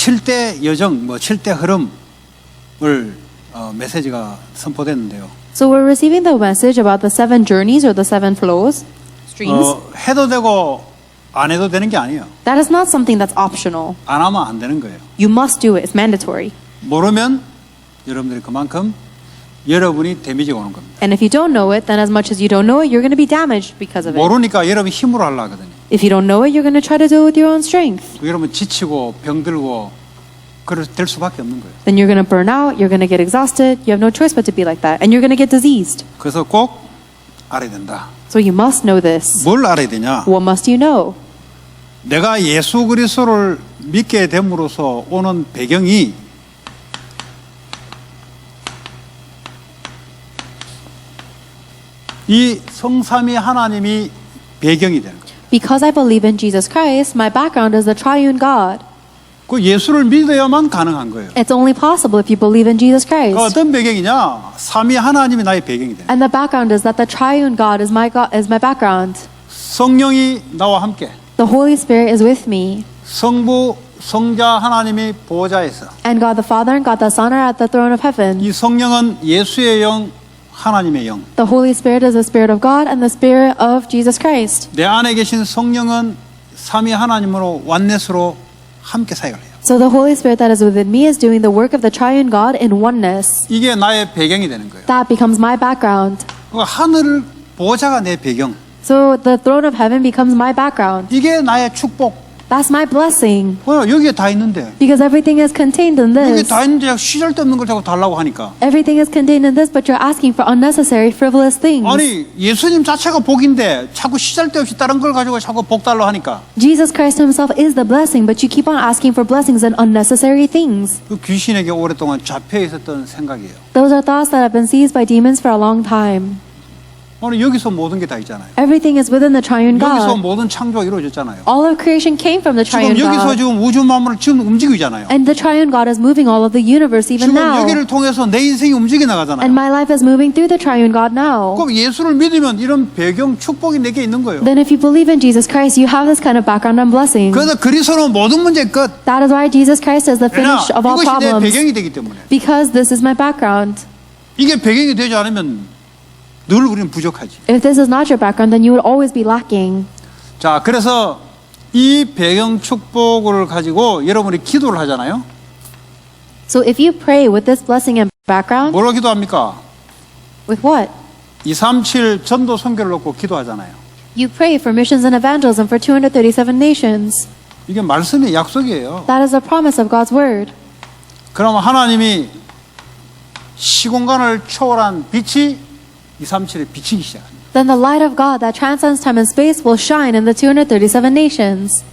7대 여정, 7대 흐름을 메시지가 선포됐는데요. So we're receiving the message about the 7 journeys or the 7 flows, streams. 해도 되고 안 해도 되는 게 아니에요. That is not something that's optional. 안 하면 안 되는 거예요. You must do it. It's mandatory. 모르면 여러분들이 그만큼 여러분이 데미지가 오는 겁니다. And if you don't know it, then as much as you don't know it, you're going to be damaged because of it. 모르니까 여러분이 힘으로 하려고 하거든요. If you don't know it, you're going to try to do it with your own strength. 여러분 지치고 병들고 그럴 될 수밖에 없는 거예요. Then you're going to burn out, you're going to get exhausted, you have no choice but to be like that, and you're going to get diseased. 그래서 꼭 알아야 된다. So you must know this. 뭘 알아야 되냐? What must you know? 내가 예수 그리스도를 믿게 됨으로써 오는 배경이 이 성삼위 하나님이 배경이 되는 거예요. Because I believe in Jesus Christ, my background is the triune God. 그 예수를 믿어야만 가능한 거예요. It's only possible if you believe in Jesus Christ. 어떤 배경이냐? 삼위 하나님이 나의 배경이 되는 거예요. And the background is that the triune God is my background. 성령이 나와 함께 The Holy Spirit is with me. 성부, 성자 하나님이 보좌에서 And God the Father and God the Son are at the throne of heaven. 이 성령은 예수의 영, 하나님의 영. The Holy Spirit is the Spirit of God and the Spirit of Jesus Christ. 내 안에 계신 성령은 삼위 하나님으로 원넷으로 함께 사역을 해요. So the Holy Spirit that is within me is doing the work of the triune God in oneness. 이게 나의 배경이 되는 거예요. That becomes my background. 하늘 보좌가 내 배경. So the throne of heaven becomes my background. 이게 나의 축복. That's my blessing. 여기에 다 있는데. Because everything is contained in 여기 this. 다 있는데 시잘데없는 걸 자꾸 달라고 하니까. Everything is contained in this, but you're asking for unnecessary, frivolous things. 아니 예수님 자체가 복인데 자꾸 시잘데없이 다른 걸 가지고 자꾸 복 달라고 하니까. Jesus Christ himself is the blessing, but you keep on asking for blessings and unnecessary things. 그 귀신에게 오랫동안 잡혀 있었던 생각이에요. Those are thoughts that have been seized by demons for a long time. 오늘 여기서 모든 게 다 있잖아요. Everything is within the triune 여기서 God. 모든 창조가 이루어졌잖아요. All of creation came from the 지금 triune 여기서 God. 지금 우주 만물을 지금 움직이고 있잖아요. And the triune God is moving all of the universe even 지금 now. 여기를 통해서 내 인생이 움직여 나가잖아요. And my life is moving through the triune God now. 그럼 예수를 믿으면 이런 배경 축복이 내게 있는 거예요. Then if you believe in Jesus Christ, you have this kind of background and blessing. 그래서 그리스도는 모든 문제의 끝. That is why Jesus Christ is the finish of all 이것이 내 problems. 배경이 되기 때문에. Because this is my background. 이게 배경이 되지 않으면 늘 우리는 부족하지. If this is not your background, then you would always be lacking. 자, 그래서 이 배경 축복을 가지고 여러분이 기도를 하잖아요. So if you pray with this blessing and background, 뭐로 기도합니까? with what? 237 전도 선교를 놓고 기도하잖아요. You pray for missions and evangelism for 237 nations. 이게 말씀의 약속이에요. That is the promise of God's word. 그러면 하나님이 시공간을 초월한 빛이 237에 비치기 시작합니다. Then the light of God that transcends time and space will shine in the 237 nations.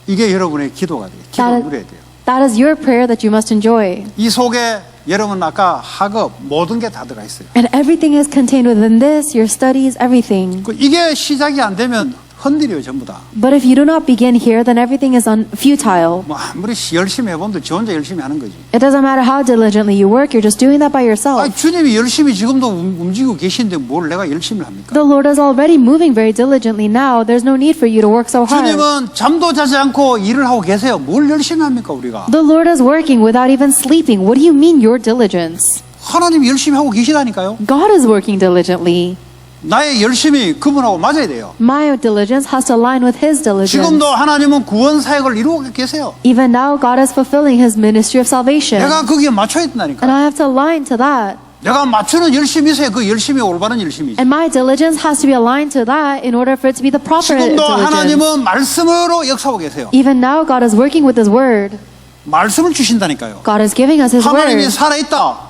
이게 여러분의 기도가 돼요. 기도를 누려야 돼요. That is your prayer that you must enjoy. 이 속에 여러분 아까 학업 모든 게 다 들어가 있어요. And everything is contained within this, your studies, everything. 이게 시작이 안 되면 흔들려요 전부 다. But if you do not begin here, then everything is futile. 뭐 아무리 열심히 해본도 지 혼자 열심히 하는 거지. It doesn't matter how diligently you work, you're just doing that by yourself. 아니, 주님이 열심히 지금도 움직이고 계신데 뭘 내가 열심히 합니까? The Lord is already moving very diligently now. There's no need for you to work so hard. 주님은 잠도 자지 않고 일을 하고 계세요. 뭘 열심히 합니까 우리가? The Lord is working without even sleeping. What do you mean your diligence? 하나님이 열심히 하고 계시다니까요. God is working diligently. 나의 열심이 그분하고 맞아야 돼요. My diligence has to align with His diligence. 지금도 하나님은 구원 사역을 이루고 계세요. Even now, God is fulfilling His ministry of salvation. 내가 거기에 맞춰야 And 된다니까. I have to align to that. 내가 맞추는 열심이 있어야 그 열심이 올바른 열심이지. And my diligence has to be aligned to that in order for it to be the proper 지금도 diligence. 하나님은 말씀으로 역사하고 계세요. Even now, God is working with His word. 말씀을 주신다니까요. God is giving us His 하나님이 word. 살아있다.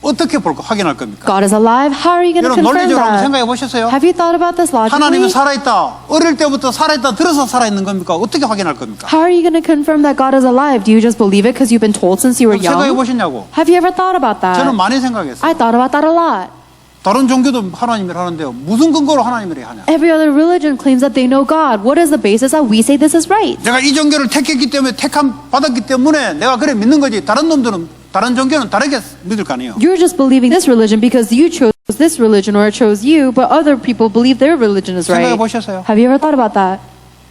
어떻게 볼까 확인할 겁니까? God is alive. How are you going to 여러분 confirm 논리적으로 한번 that? 생각해 보셨어요? Have you thought about this 하나님은 logically? 살아있다. 어릴 때부터 살아있다. 들어서 살아있는 겁니까? 어떻게 확인할 겁니까? How are you going to confirm that God is alive? Do you just believe it because you've been told since you were 생각해 young? 보셨냐고? Have you ever thought about 저는 that? 많이 생각했어요. I thought about that a lot. 다른 종교도 하나님을 하는데요. 무슨 근거로 하나님을 하냐? Every other religion claims that they know God. What is the basis that we say this is right? 내가 이 종교를 택했기 때문에 택함 받았기 때문에 내가 그래 믿는 거지. 다른 놈들은 다른 종교는 다르게 믿을 거 아니에요. You're just believing this religion because you chose this religion or it chose you, but other people believe their religion is 생각해 right. 보셨어요? Have you ever thought about that?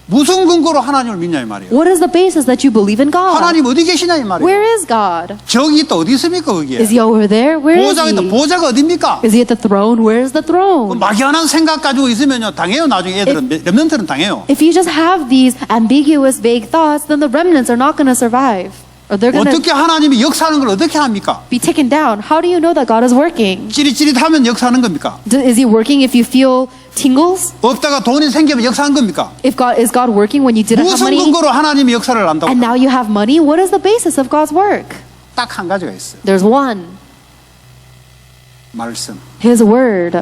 무슨 근거로 하나님을 믿냐 이 말이에요. What is the basis that you believe in God? 하나님 어디 계시냐 이 말이에요. Where is God? 저기 또 어디 있습니까 거기에? Is he over there? Where is 보좌가 있다. he? 보좌가 어딥니까? Is he at the throne? Where is the 그 throne? 막연한 생각 가지고 있으면요 당해요. 나중에 애들은 렘넌트는 당해요. If you just have these ambiguous, vague thoughts, then the remnants are not going to survive. Or they're going to 어떻게 하나님이 역사하는 걸 어떻게 합니까? be taken down. How do you know that God is working? 찌릿찌릿하면 역사하는 겁니까? Is he working if you feel tingles? 없다가 돈이 생기면 역사하는 겁니까? Is God working when you didn't have 무슨 money 근거로 하나님이 역사를 한다고? and now you have money? What is the basis of God's work? 딱 한 가지가 있어요. There's one. 말씀. His word.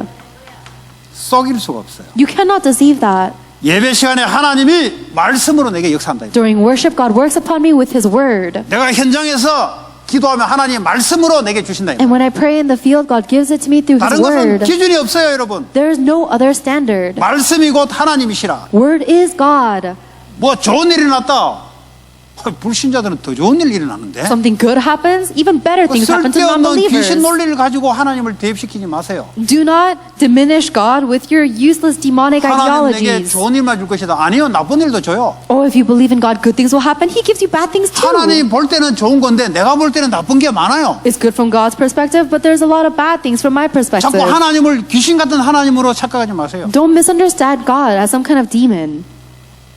속일 수가 없어요. You cannot deceive that. 예배 시간에 하나님이 말씀으로 내게 역사한다. During worship, God works upon me with His word. 내가 현장에서 기도하면 하나님 말씀으로 내게 주신다. And when I pray in the field, God gives it to me through His 다른 것은 word. 기준이 없어요, 여러분. There is no other standard. 말씀이 곧 하나님이시라. Word is God. 뭐 좋은 일이 났다. 불신자들은 더 좋은 일 일어나는데. Something good happens, even better things happen to 쓸데없는 귀신 non-believers. 논리를 가지고 하나님을 대입시키지 마세요. Do not diminish God with your useless demonic 하나님 내게 ideologies. 좋은 일만 줄 것이다. 아니요, 나쁜 일도 줘요. Oh, if you believe in God, good things will happen. He gives you bad things too. 하나님 볼 때는 좋은 건데 내가 볼 때는 나쁜 게 많아요. It's good from God's perspective, but there's a lot of bad things from my perspective. 자꾸 하나님을 귀신 같은 하나님으로 착각하지 마세요. Don't misunderstand God as some kind of demon.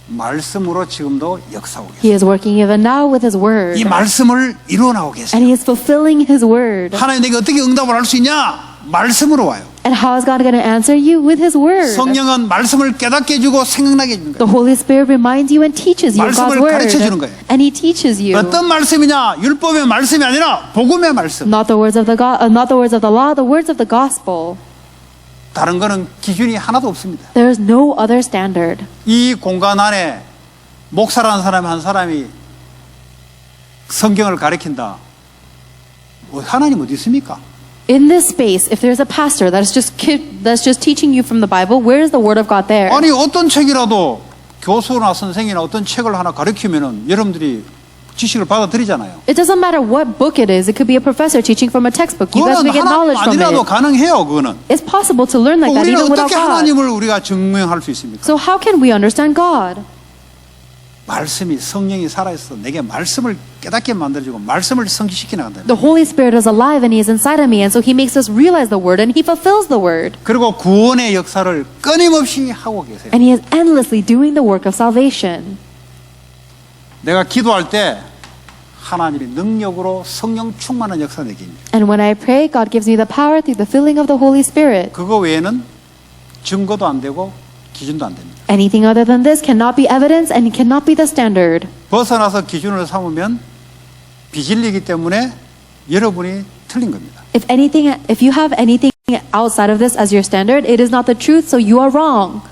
말씀으로 지금도 역사하고 계세요. He is working even now with His word. 이 말씀을 이루어나오고 계세요. And He is fulfilling His word. 하나님 내게 어떻게 응답을 할 수 있냐? 말씀으로 와요. And how is God going to answer you? With His word. 성령은 말씀을 깨닫게 해주고 생각나게 해주는 The 거예요. Holy Spirit reminds you and teaches you of 말씀을 God's 가르쳐 주는 word. 거예요. And He teaches you. 어떤 말씀이냐? 율법의 말씀이 아니라 복음의 말씀. Not the words of the not the words of the law, the words of the gospel. 다른 거는 기준이 하나도 없습니다. There is no other standard. 이 공간 안에 목사라는 사람 한 사람이 성경을 가르친다. 하나님 어디 있습니까? In this space, if there's a pastor that's just teaching you from the Bible, where is the word of God there? 아니 어떤 책이라도 교수나 선생이나 어떤 책을 하나 가르치면은 여러분들이 지식을 받아들이잖아요. It doesn't matter what book it is. It could be a professor teaching from a textbook. You guys 그거는 will get 하나님 knowledge from 아니라도 it. 가능해요. 그거는. It's possible to learn like that 우리는 even without 어떻게 God. 하나님을 우리가 증명할 수 있습니까? So how can we understand God? 말씀이 성령이 살아있어 내게 말씀을 깨닫게 만들어주고 말씀을 성취시켜 나간다. The Holy Spirit is alive and He is inside of me, and so He makes us realize the Word and He fulfills the Word. 그리고 구원의 역사를 끊임없이 하고 계세요. And He is endlessly doing the work of salvation. 내가 기도할 때 하나님의 능력으로 성령 충만한 역사 내게 입니다. And when I pray, God gives me the power through the filling of the Holy Spirit. 그거 외에는 증거도 안 되고 기준도 안 됩니다. Anything other than this cannot be evidence and it cannot be the standard. 벗어나서 기준을 삼으면 비진리이기 때문에 여러분이 틀린 겁니다. If you have anything outside of this as your standard, it is not the truth, so you are wrong.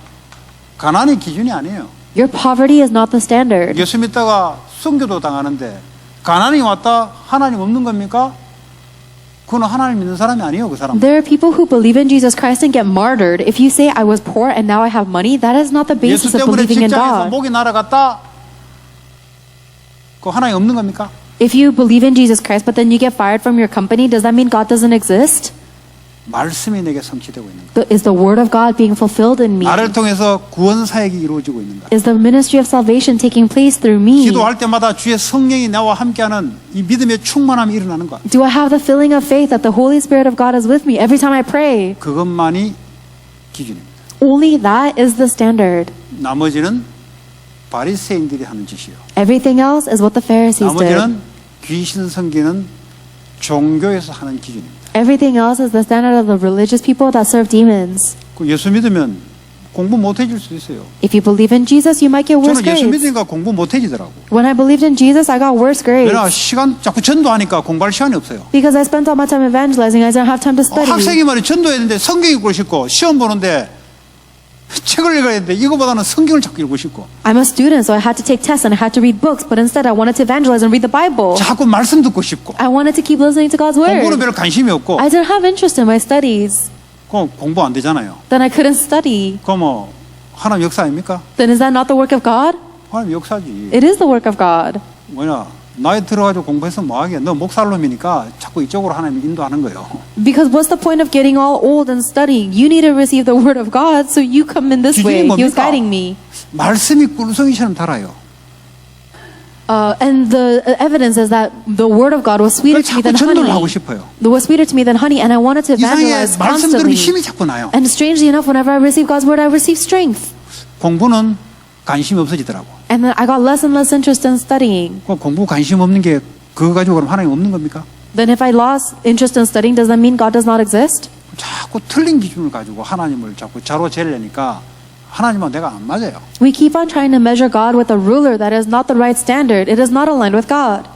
가난이 기준이 아니에요. Your poverty is not the standard. 예수 믿다가 순교도 당하는데 가난이 왔다 하나님 없는 겁니까? 그건 하나님 믿는 사람이 아니에요, 그 사람. There are people who believe in Jesus Christ and get martyred. If you say, I was poor and now I have money, that is not the 예수 basis of 때문에 believing in 직장에서 God. 목이 날아갔다. 그 하나님 없는 겁니까? If you believe in Jesus Christ but then you get fired from your company, does that mean God doesn't exist? 말씀이 내게 성취되고 있는 거예요. Is the word of God being fulfilled in me? 나를 통해서 구원 사역이 이루어지고 있는 거예요. Is the ministry of salvation taking place through me? 기도할 때마다 주의 성령이 나와 함께하는 이 믿음의 충만함이 일어나는 거예요. Do I have the filling of faith that the Holy Spirit of God is with me every time I pray? 그것만이 기준입니다. Only that is the standard. 나머지는 바리새인들이 하는 짓이요. Everything else is what the Pharisees did. 나머지는 귀신 섬기는 종교에서 하는 기준입니다. Everything else is the standard of the religious people that serve demons. 그 예수 믿으면 공부 못해질 수도 있어요. If you believe in Jesus, you might get worse 저는 예수 grades. 믿으니까 공부 못해지더라고. When I believed in Jesus, I got worse grades. 내가 시간 자꾸 전도하니까 공부할 시간이 없어요. Because I spent all my time evangelizing, I didn't have time to study. 학생이 말이 전도했는데 성경 읽고 싶고 시험 보는데 책을 읽어야 되는데 이거보다는 성경을 자꾸 읽고 싶고 I'm a student, so I had to take tests and I had to read books, but instead I wanted to evangelize and read the Bible. 자꾸 말씀 듣고 싶고 I wanted to keep listening to God's 공부는 word. 별로 관심이 없고 I didn't have interest in my studies. 그럼 공부 안 되잖아요. Then I couldn't study. 그럼 뭐 하나님 역사 아닙니까? Then is that not the work of God? 하나님 역사지. It is the work of God. 뭐냐 나이 들어가지고 공부해서 뭐하게? 너 목살놈이니까 자꾸 이쪽으로 하나님이 인도하는 거예요. Because what's the point of getting all old and studying? You need to receive the word of God, so you come in this way. 기준이 He was 뭡니까? guiding me. 말씀이 꿀송이처럼 달아요. And the evidence is that the word of God was sweeter 그걸 to me 자꾸 than 전도를 하고 honey. 싶어요. It was sweeter to me than honey, and I wanted to 이상하게 evangelize 말씀 들으면 constantly. 힘이 자꾸 나요. And strangely enough, whenever I receive God's word, I receive strength. 공부는 관심이 없어지더라고. And then I got less and less interest in studying. 그 공부 관심 없는 게 그거 가지고 그럼 하나님 없는 겁니까? Then if I lost interest in studying, does that mean God does not exist? 자꾸 틀린 기준을 가지고 하나님을 자꾸 자로 재려니까 하나님은 내가 안 맞아요. We keep on trying to measure God with a ruler that is not the right standard. It is not aligned with God.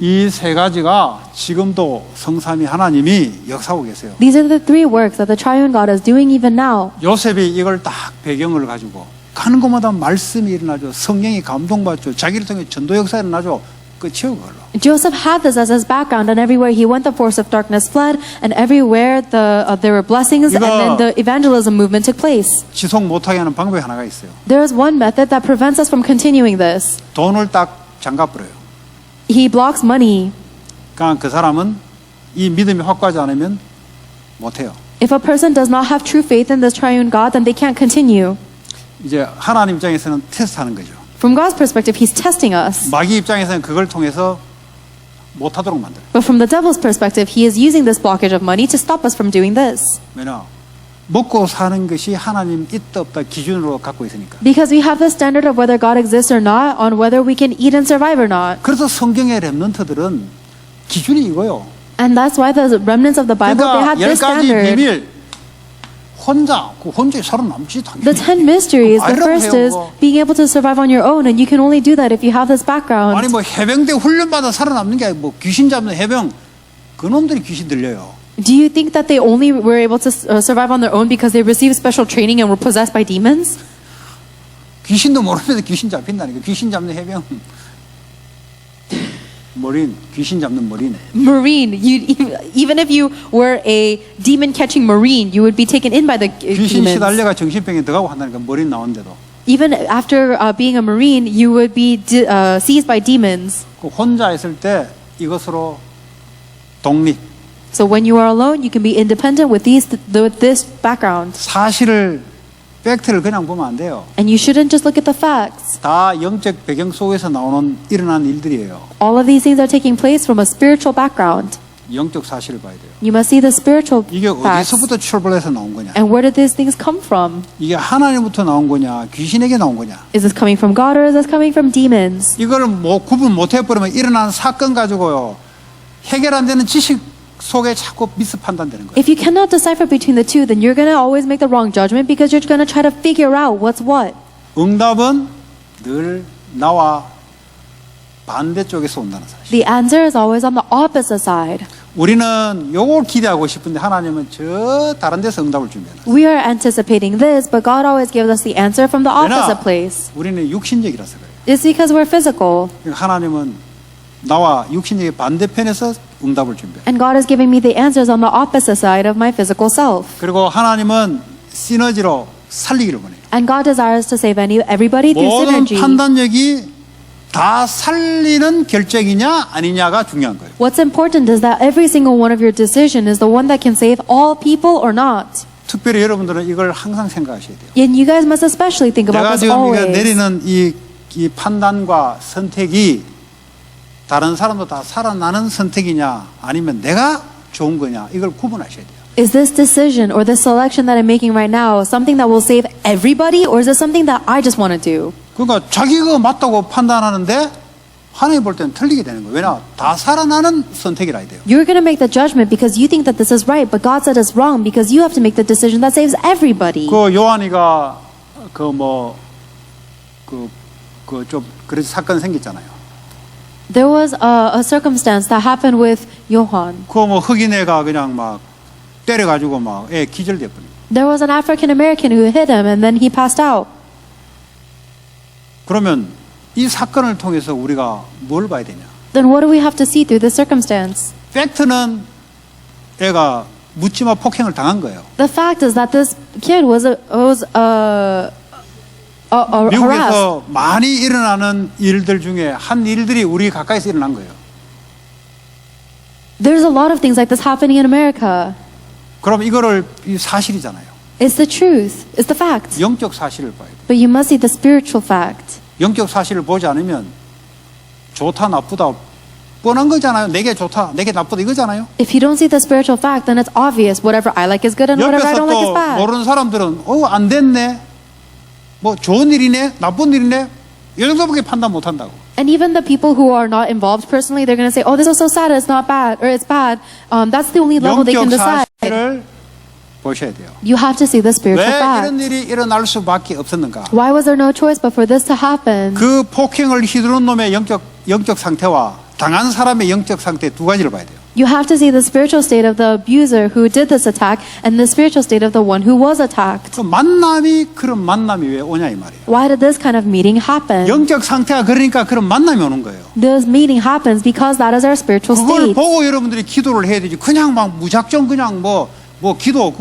이 세 가지가 지금도 성삼위 하나님이 역사하고 계세요. These are the three works that the triune God is doing even now. 요셉이 이걸 딱 배경을 가지고 가는 곳마다 말씀이 일어나죠. 성령이 감동받죠. 자기를 통해 전도 역사 일어나죠. 끝이에요 그걸로. Joseph had this as his background, and everywhere he went, the force of darkness fled, and everywhere there were blessings, and then the evangelism movement took place. 지속 못하게 하는 방법이 하나가 있어요. There is one method that prevents us from continuing this. 돈을 딱 잠가버려요. He blocks money. 그러니까 그 사람은 이 믿음이 확고하지 않으면 못해요. If a person does not have true faith in this triune God, then they can't continue. 이제 하나님 입장에서는 테스트하는 거죠. From God's perspective, He's testing us. 마귀 입장에서는 그걸 통해서 못하도록 만들어요. But from the devil's perspective, he is using this blockage of money to stop us from doing this. 왜냐? 먹고 사는 것이 하나님 있다 없다 기준으로 갖고 있으니까. Because we have the standard of whether God exists or not, on whether we can eat and survive or not. 그래서 성경의 렘넌트들은 기준이 이거요. And that's why the remnants of the Bible, they 그러니까 had 열 this 가지 standard. 비밀 혼자 살아남지 당연히. The 10 mysteries, the 아니라고 first 해요, is 그거. being able to survive on your own, and you can only do that if you have this background. 아니 뭐 해병대 훈련받아 살아남는 게 아니고 뭐 귀신 잡는 해병 그놈들이 귀신 들려요. Do you think that they only were able to survive on their own because they received special training and were possessed by demons? 귀신도 모르면서 귀신 잡힌다니까. 귀신 잡는 해병. 머린, 귀신 잡는 머린. Marine, even if you were a demon-catching marine, you would be taken in by the 귀신 demons. 시달려가 정신병에 들어가고 한다니까 머린 나오는데도. Even after being a marine, you would be seized by demons. 그 혼자 있을 때 이것으로 독립. So when you are alone, you can be independent with this background. 사실을 팩트를 그냥 보면 안 돼요. And you shouldn't just look at the facts. 다 영적 배경 속에서 나오는 일어난 일들이에요. All of these things are taking place from a spiritual background. 영적 사실을 봐야 돼요. You must see the spiritual 이게 facts. 어디서부터 출발해서 나온 거냐? And where did these things come from? 이게 하나님부터 나온 거냐? 귀신에게 나온 거냐? Is this coming from God or is this coming from demons? 이거를 구분 못 해버리면 일어난 사건 가지고요. 해결 안 되는 지식 속에 자꾸 미스 판단되는 거예요. If you cannot decipher between the two, then you're going to always make the wrong judgment because you're going to try to figure out what's what. 응답은 늘 나와 반대쪽에서 온다는 사실. The answer is always on the opposite side. 우리는 요걸 기대하고 싶은데 하나님은 저 다른 데서 응답을 준비해놨어요. We are anticipating this, but God always gives us the answer from the opposite place. 우리는 육신적이라서 그래요. It's because we're physical. 그러니까 하나님은 나와 육신적인 반대편에서 응답을 준비해요. And God is giving me the answers on the opposite side of my physical self. 그리고 하나님은 시너지로 살리기를 원해요. And God desires to save everybody through 모든 synergy. 판단력이 다 살리는 결정이냐 아니냐가 중요한 거예요. What's important is that every single one of your decision is the one that can save all people or not. 특별히 여러분들은 이걸 항상 생각하셔야 돼요. And you guys must especially think about 내가 this 지금 always. 내리는 이 판단과 선택이 다른 사람도 다 살아나는 선택이냐 아니면 내가 좋은 거냐 이걸 구분하셔야 돼요. Is this decision or this selection that I'm making right now something that will save everybody, or is it something that I just want to do? 그러니까 자기가 맞다고 판단하는데 하나님 볼 때는 틀리게 되는 거예요. 왜냐? 다 살아나는 선택이라 해야 돼요. You're going to make the judgment because you think that this is right, but God said it's wrong because you have to make the decision that saves everybody. 그 요한이가 좀 그런 사건 생겼잖아요. There was a circumstance that happened with Johann. 그 흑인애가 그냥 막 때려가지고 막 애 기절돼 버린. There was an African American who hit him and then he passed out. 그러면 이 사건을 통해서 우리가 뭘 봐야 되냐? Then what do we have to see through this circumstance? 팩트는 애가 묻지마 폭행을 당한 거예요. The fact is that this kid was harassed. 미국에서 많이 일어나는 일들 중에 한 일들이 우리 가까이서 일어난 거예요. There's a lot of things like this happening in America. 그럼 이거를 이 사실이잖아요. It's the truth. It's the fact. 영적 사실을 봐야 돼요. But you must see the spiritual fact. 영적 사실을 보지 않으면 좋다 나쁘다 뻔한 거잖아요. 내게 좋다, 내게 나쁘다 이거잖아요. If you don't see the spiritual fact, then it's obvious. Whatever I like is good and whatever I 옆에서 don't like is 또 bad. 모르는 사람들은 안 됐네, 뭐 좋은 일이네, 나쁜 일이네 이 정도밖에 판단 못 한다고. And even the people who are not involved personally, they're going to say, "Oh, this is so sad. It's not bad, or it's bad." That's the only level they can 영적 decide. 사실을 보셔야 돼요. You have to see the spiritual 왜 이런 fact. 일이 일어날 수밖에 없었는가? Why was there no choice but for this to happen? 그 폭행을 휘두른 놈의 영적 상태와 당한 사람의 영적 상태 두 가지를 봐야 돼요. You have to see the spiritual state of the abuser who did this attack and the spiritual state of the one who was attacked. 그런 만남이 왜 오냐 이 말이에요. Why did this kind of meeting happen? 영적 상태가 그러니까 그런 만남이 오는 거예요. This meeting happens because that is our spiritual 그걸 state. 보고 여러분들이 기도를 해야 되지. 그냥 막 무작정 그냥 뭐 기도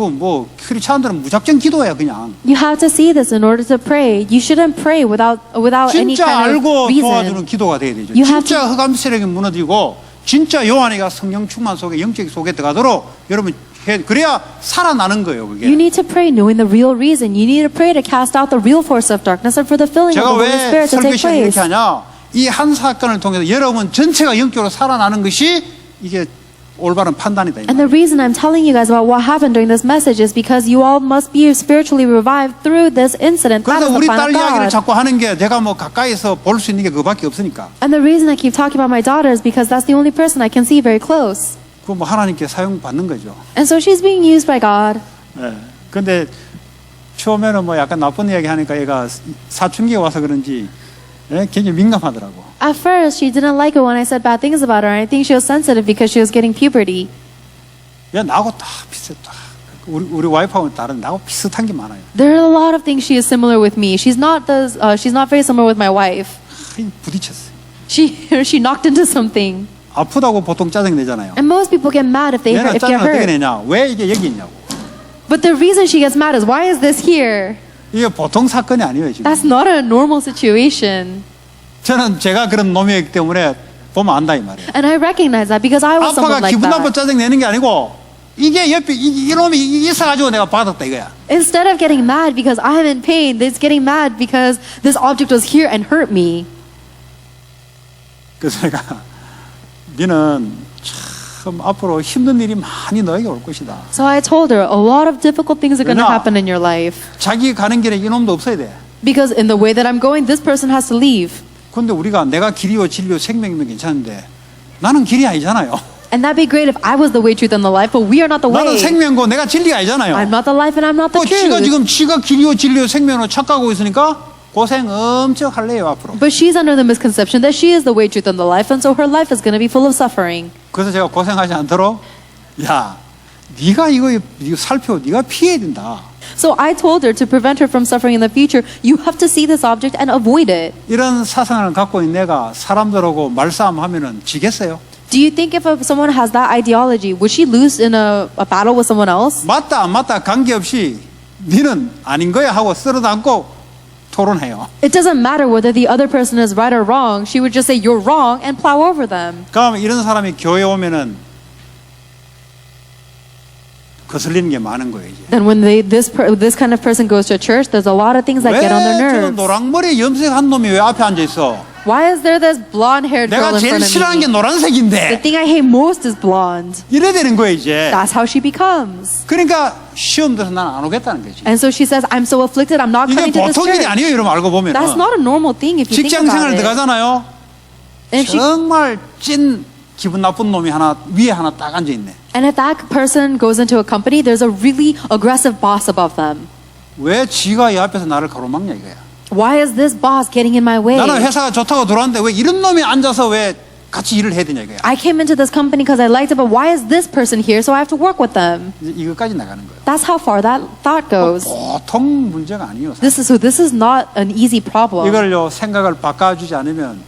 크리스찬들은 무작정 기도해야 그냥. You have to see this in order to pray. You shouldn't pray without any 진짜 kind of 알고 도와주는 reason. 기도가 돼야 되죠. You have 진짜 흑암 세력이 무너지고 진짜 요한이가 성령 충만 속에 영적 속에 들어가도록 여러분 그래야 살아나는 거예요. 그게. You need to pray knowing the real reason. You need to pray to cast out the real force of darkness and for the filling of 제가 the Holy 왜 Spirit to take 설교 시간에 place. 이렇게 하냐? 이 한 사건을 통해서 여러분 전체가 영적으로 살아나는 것이 이게 올바른 판단이다. 이 And the reason I'm telling you guys about what happened during this message is because you all must be spiritually revived through this incident. That 그래서 is the 우리 plan 딸 of 이야기를 God. 자꾸 하는 게 내가 뭐 가까이서 볼 수 있는 게 그밖에 없으니까. And the reason I keep talking about my daughter is because that's the only person I can see very close. 그 뭐 하나님께 사용 받는 거죠. And so she's being used by God. 예. 근데 처음에는 뭐 약간 나쁜 이야기 하니까 얘가 사춘기가 와서 그런지 굉장히 민감하더라고. At first, she didn't like it when I said bad things about her. I think she was sensitive because she was getting puberty. 얘 나하고 다 비슷했다. 우리 와이프하고는 다른 나하고 비슷한 게 많아요. There are a lot of things she is similar with me. She's not very similar with my wife. 부딪혔어요. She knocked into something. 아프다고 보통 짜증 내잖아요. And most people get mad if they 얘는 get 짜증 어떻게 hurt. 내냐? 왜 이게 여기 있냐고. But the reason she gets mad is why is this here? 이게 보통 사건이 아니에요 지금. That's not a normal situation. 저는 제가 그런 놈이기 때문에 보면 안다 이 말이에요. And I recognize that because I was someone 아빠가 like 기분 나빠 that. 짜증 내는 게 아니고 이게 옆에 이놈이 있어가지고 내가 받았다 이거야. Instead of getting mad because I am in pain, it's getting mad because this object was here and hurt me. 그래서 내가 너는 참 앞으로 힘든 일이 많이 너에게 올 것이다. So I told her a lot of difficult things are going to 왜냐? happen in your life. 자기 가는 길에 이놈도 없어야 돼. Because in the way that I'm going, this person has to leave. 근데 우리가 내가 길이요 진리요 생명이면 괜찮은데 나는 길이 아니잖아요. And that'd be great if I was the way, truth, and the life, but we are not the 나는 way. 생명고 내가 진리가 아니잖아요. I'm not the life and I'm not the 지가 truth. 길이요 진리요 생명으로 착각하고 있으니까 고생 엄청 할래요 앞으로. But she's under the misconception that she is the way, truth, and the life, and so her life is going to be full of suffering. 그래서 제가 고생하지 않도록 야 네가 이거 살펴 네가 피해야 된다. So I told her to prevent her from suffering in the future, you have to see this object and avoid it. 이런 사상을 갖고 있는 내가 사람들하고 말싸움하면은 지겠어요? Do you think if someone has that ideology, would she lose in a battle with someone else? 맞다 안 맞다 관계없이 너는 아닌 거야 하고 쓸어담고 토론해요. It doesn't matter whether the other person is right or wrong. She would just say you're wrong and plow over them. 그러면 이런 사람이 교회 오면은 거슬리는 게 많은 거예요 이제. Then when this kind of person goes to church, there's a lot of things that 왜 get on their 저 nerves. 노랑머리 염색한 놈이 왜 앞에 앉아 있어? Why is there this blonde-haired girl 내가 in 제일 front of 싫어하는 게 me? The 노란색인데 thing I hate most is blonde. 이래 되는 거예요 이제. That's how she becomes. 그러니까 시험 들어서 난 안 오겠다는 거지. And so she says, I'm so afflicted, I'm not 이게 coming to this 보통 일이 church. 아니에요 여러분 알고 보면. That's not a normal thing if you think 직장 생활 about it. 들어가잖아요. And if, 정말 찐 기분 나쁜 놈이 하나 위에 하나 딱 앉아 있네. and if that person goes into a company, there's a really aggressive boss above them. 왜 지가 이 앞에서 나를 가로막냐 이거야. Why is this boss getting in my way? 나는 회사가 좋다고 들어왔는데 왜 이런 놈이 앉아서 왜 같이 일을 해야 되냐 이거야. I came into this company because I liked it, but why is this person here? So I have to work with them. 이제 이거까지 나가는 거예요. That's how far that thought goes. 보통 문제가 아니에요. This is not an easy problem. 이걸요 생각을 바꿔주지 않으면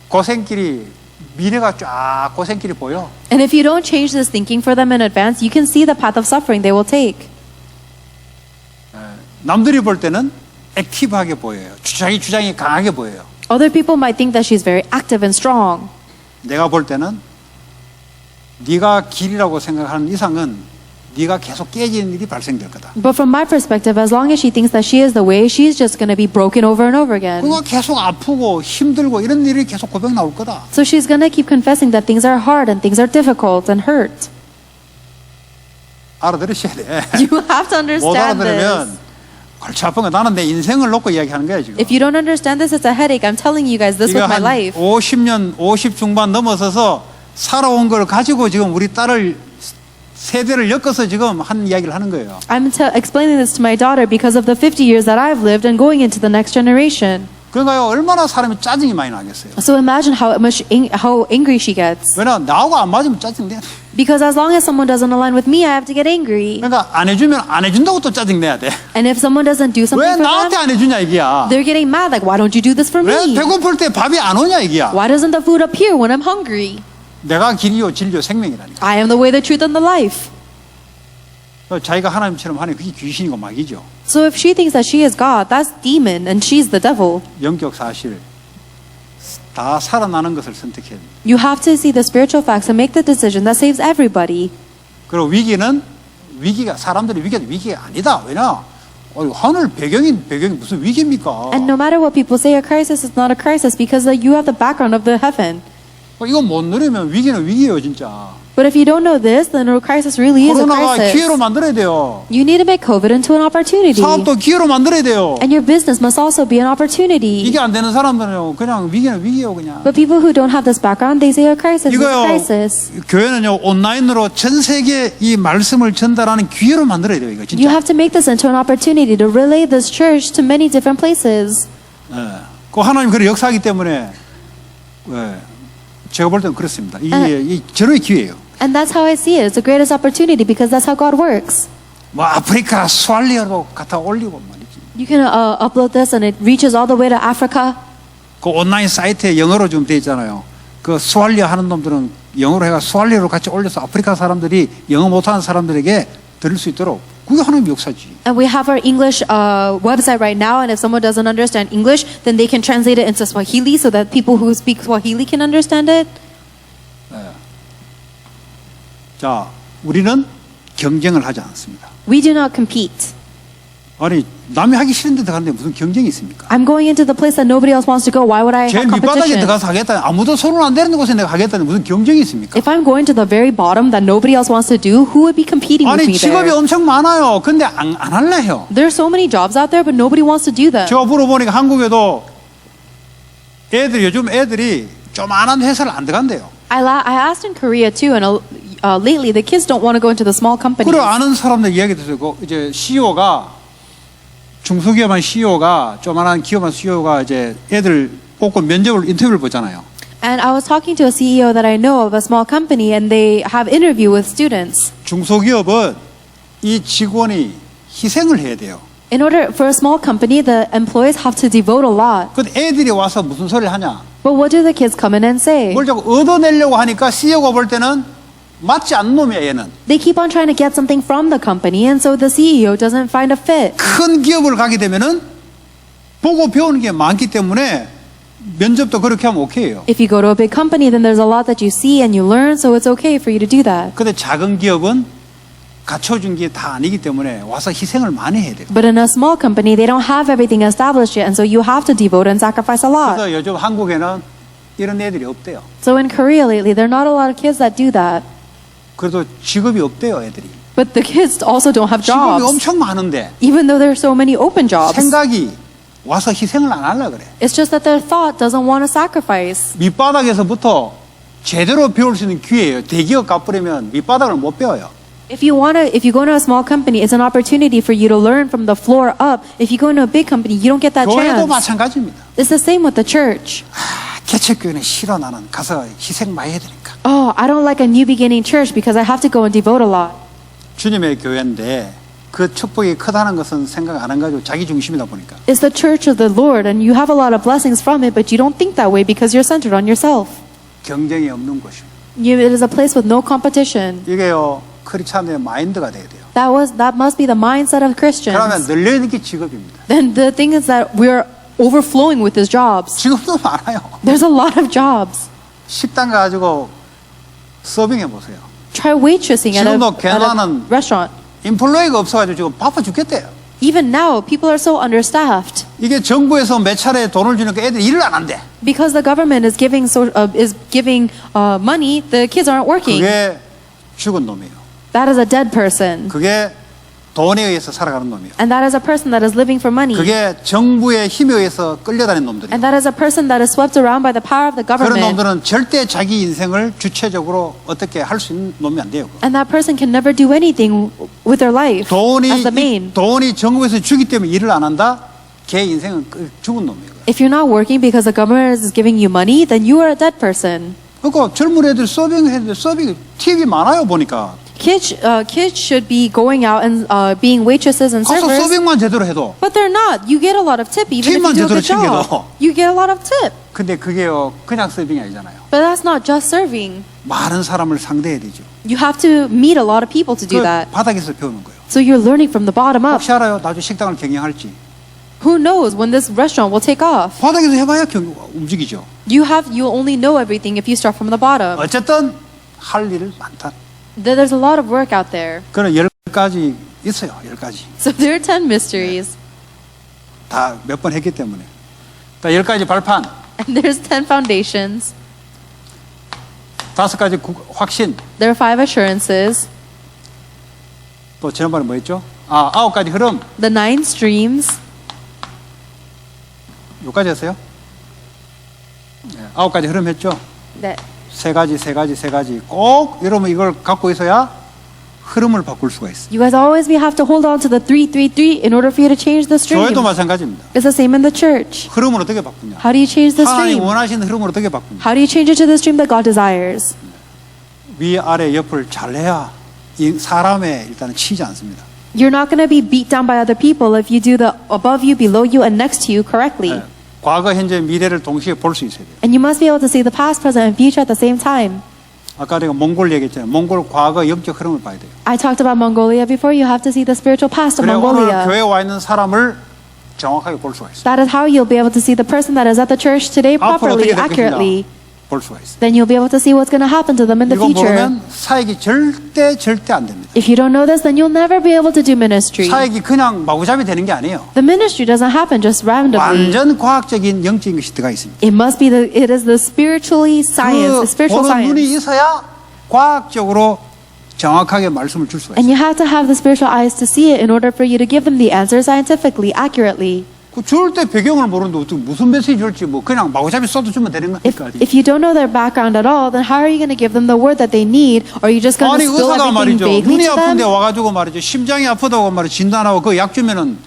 고생길이 미래가 쫙 고생길이 보여. And if you don't change this thinking for them in advance, you can see the path of suffering they will take. 남들이 볼 때는 액티브하게 보여요. 자기 주장이 강하게 보여요. Other people might think that she's very active and strong. 내가 볼 때는 네가 길이라고 생각하는 이상은 네가 계속 깨지는 일이 발생될 거다. But from my perspective, as long as she thinks that she is the way, she's just going to be broken over and over again. 그거 계속 아프고 힘들고 이런 일이 계속 고백 나올 거다. So she's going to keep confessing that things are hard and things are difficult and hurt. 알아들으셔야 돼. You have to 못 understand 알아들으면 this. 골치 아픈 거 나는 내 인생을 놓고 이야기하는 거야 지금. If you don't understand this, it's a headache. I'm telling you guys this 이거 with my 한 life. 50년, 50 중반 넘어서서 살아온 걸 가지고 지금 우리 딸을 세대를 엮어서 지금 한 이야기를 하는 거예요. I'm explaining this to my daughter because of the 50 years that I've lived and going into the next generation. 그러니까요 얼마나 사람이 짜증이 많이 나겠어요. So imagine how how angry she gets. 왜냐 나하고 안 맞으면 짜증내. Because as long as someone doesn't align with me, I have to get angry. 그러니까 안 해주면 안 해준다고 또 짜증내야 돼. And if someone doesn't do 왜 something for 나한테 them, 안 해주냐 이게야. they're getting mad. Like, why don't you do this for 왜 me? 배고플 때 밥이 안 오냐 이게야. Why doesn't the food appear when I'm hungry? 내가 길이요 진리요 생명이라니까. I am the way, the truth, and the life. 자기가 하나님처럼 하니 그게 귀신이고 막이죠. So if she thinks that she is God, that's demon and she's the devil. 영적 사실 다 살아나는 것을 선택해야 됩니다. You have to see the spiritual facts and make the decision that saves everybody. 그리고 위기가 사람들이 위기가 아니다. 왜냐? 하늘 배경이 무슨 위기입니까? And no matter what people say, a crisis is not a crisis because you have the background of the heaven. 이거 못 누리면 위기는 위기예요, 진짜. But if you don't know this, then a crisis really is a 코로나가 crisis. 기회로 만들어야 돼요. You need to make COVID into an opportunity. 사업도 기회로 만들어야 돼요. And your business must also be an opportunity. 이게 안 되는 사람들은 그냥 위기는 위기예요, 그냥. But people who don't have this background, they say a crisis is a 이거요. crisis. 교회는요 온라인으로 전 세계 이 말씀을 전달하는 기회로 만들어야 돼요, 이거 You 진짜. have to make this into an opportunity to relay this church to many different places. 그 하나님 그런 역사하기 때문에 제가 볼 때는 그렇습니다. 이게 절호의 기회예요. And that's how I see it. It's the greatest opportunity because that's how God works. 뭐 아프리카 수알리아로 갖다 올리고 말이지. You can upload this and it reaches all the way to Africa. 그 온라인 사이트에 영어로 좀 돼 있잖아요. 그 수알리아 하는 놈들은 영어로 해가 수알리아로 같이 올려서 아프리카 사람들이 영어 못하는 사람들에게 들을 수 있도록 그게 하나님 역사지. And we have our English website right now, and if someone doesn't understand English, then they can translate it into Swahili so that people who speak Swahili can understand it. 자, 우리는 경쟁을 하지 않습니다. We do not compete. 아니 남이 하기 싫은데 들어가는데 무슨 경쟁이 있습니까? I'm going into the place that nobody else wants to go. Why would I 제일 have 밑바닥에 competition? 들어가서 하겠다. 아무도 손을 안 대는 곳에 내가 하겠다는 무슨 경쟁이 있습니까? If I'm going to the very bottom that nobody else wants to do, who would be competing with 아니 me 직업이 there? 엄청 많아요. 근데 안 할래 해요. There's so many jobs out there, but nobody wants to do them. 제가 물어보니까 한국에도 요즘 애들이 조만한 회사를 안 들어간대요. I asked in Korea too, and lately the kids don't want to go into the small companies. 그래 아는 사람들 이야기 듣고 이제 CEO가 중소기업한 CEO가 조만한 기업한 CEO가 이제 애들 뽑고 면접을 인터뷰를 보잖아요. And I was talking to a CEO that I know of a small company, and they have interview with students. 중소기업은 이 직원이 희생을 해야 돼요. In order for a small company, the employees have to devote a lot. 근데 애들이 와서 무슨 소리를 하냐? But what do the kids come in and say? 뭘 자꾸 얻어내려고 하니까 CEO가 볼 때는 맞지 않는 놈이야 얘는. They keep on trying to get something from the company, and so the CEO doesn't find a fit. 큰 기업을 가게 되면은 보고 배우는 게 많기 때문에 면접도 그렇게 하면 오케이예요. If you go to a big company, then there's a lot that you see and you learn, so it's okay for you to do that. 근데 작은 기업은 갖춰준 게 다 아니기 때문에 와서 희생을 많이 해야 돼요. But in a small company, they don't have everything established yet, and so you have to devote and sacrifice a lot. 그래서 요즘 한국에는 이런 애들이 없대요. So in Korea lately, there are not a lot of kids that do that. 그래도 직업이 없대요, 애들이. But the kids also don't have 직업이 jobs, 엄청 많은데 even though there are so many open jobs. 생각이 와서 희생을 안 하려고 그래. It's just that their thought doesn't want to sacrifice. 밑바닥에서부터 제대로 배울 수 있는 기회예요. 대기업 가버리면 밑바닥을 못 배워요. If you go into a small company, it's an opportunity for you to learn from the floor up. If you go into a big company, you don't get that 교회도 chance. 마찬가지입니다. It's the same with the church. 개척교회는 싫어 나는 가서 희생 많이 해야 되니까. Oh, I don't like a new beginning church because I have to go and devote a lot. 주님의 교회인데 그 축복이 크다는 것은 생각 안 해가지고 자기 중심이다 보니까. It's the church of the Lord, and you have a lot of blessings from it, but you don't think that way because you're centered on yourself. 경쟁이 없는 곳이에요. It is a place with no competition. 이게요 크리스찬의 마인드가 돼야 돼요. That must be the mindset of Christians. 그러면 널려있는 게 직업입니다. Then the thing is that we're overflowing with these jobs. 직업도 많아요. There's a lot of jobs. 식당 가지고 서빙해 보세요. Try waitressing at 지금도 a 개나는 restaurant. 인플루에이가 없어가지고 지금 바빠 죽겠대요. Even now, people are so understaffed 이게 정부에서 몇 차례 돈을 주니까 애들이 일을 안 한대. because the government is giving money. The kids aren't working. 그게 죽은 놈이에요. That is a dead person, 그게 돈에 의해서 살아가는 놈이에요. and that is a person that is living for money, 그게 정부의 힘에 의해서 끌려다니는 놈들이에요. and that is a person that is swept around by the power of the 그런 government. 놈들은 절대 자기 인생을 주체적으로 어떻게 할 수 있는 놈이 안 돼요. And that person can never do anything with their life as the main. 돈이 정부에서 주기 때문에 일을 안 한다? 걔 인생은 죽은 놈이에요. If you're not working because the government is giving you money, then you are a dead person. 그러니까 젊은 애들 서빙 팁이 많아요 보니까. Kids should be going out and being waitresses and 가서 servers, 서빙만 제대로 해도. but they're not. You get a lot of tip even if 팁만 you do a 제대로 good job. 챙겨도. You get a lot of tip, 근데 그게요 그냥 서빙이 아니잖아요. but that's not just serving. 많은 사람을 상대해야 되죠. You have to meet a lot of people to do 그 that. 바닥에서 배우는 거예요. So you're learning from the bottom up. 혹시 알아요? 나중에 식당을 경영할지. Who knows when this restaurant will take off? 바닥에서 해봐야 움직이죠. You only know everything if you start from the bottom. 어쨌든 할 일을 많다. There's a lot of work out there. 그런 10가지 있어요. 10가지. So there are 10 mysteries. 다 몇 번 했기 때문에. 자, 10가지 발판. And there's 10 foundations. 5가지 확신. There are 5 assurances. 또 지난번에 뭐 했죠? 9가지 흐름. The 9 streams. 요까지 했어요? 네, 9가지 흐름 했죠? That 3가지. 꼭 여러분 이걸 갖고 있어야 흐름을 바꿀 수가 있어요. you guys always have to hold on to the 3 in order for you to change the stream. 교회도 마찬가지입니다. It's the same in the church. 흐름을 어떻게 바꾸냐? How do you change the 하나님 stream? 원하시는 흐름을 어떻게 바꾸냐? How do you change it to the stream that God desires? 위아래 옆을 잘해야 이 사람에 일단은 치지 않습니다. You're not going to be beat down by other people if you do the above you, below you, and next to you correctly. 네. 과거, 현재, 미래를 동시에 볼 수 있어야 돼요. And you must be able to see the past, present, and future at the same time. 아까 내가 몽골 얘기했잖아요. 몽골 과거 영적 흐름을 봐야 돼요. I talked about Mongolia before. You have to see the spiritual past of 그래 오늘 Mongolia. 교회에 와 있는 사람을 정확하게 볼 수가 있어요. That is how you'll be able to see the person that is at the church today 앞으로 properly, 어떻게 될 accurately. 것인가 볼 수가 있어요. Then you'll be able to see what's going to happen to them in the 이거 future. 모르면 사역이 절대 안 됩니다. If you don't know this, then you'll never be able to do ministry. 사역이 그냥 마구잡이 되는 게 아니에요. The ministry doesn't happen just randomly. 완전 과학적인 영적인 것이 들어가 있습니다. It is the spiritually science, the 그 spiritual 보는 눈이 science. 있어야 과학적으로 정확하게 말씀을 줄 수가 있어요. And you have to have the spiritual eyes to see it in order for you to give them the answer scientifically, accurately. 그 줄 때 배경을 모르는데 어떻게 무슨 메시지 줄지 뭐 그냥 마구잡이 써주면 되는 거니까. If you don't know their background at all, then how are you going to give them the word that they need? Or are you just going 아니 to spill 의사가 everything 말이죠. vaguely 눈이 to 아픈데 them? 와가지고 말이죠. 심장이 아프다고 말이죠. 진단하고 그 약 주면은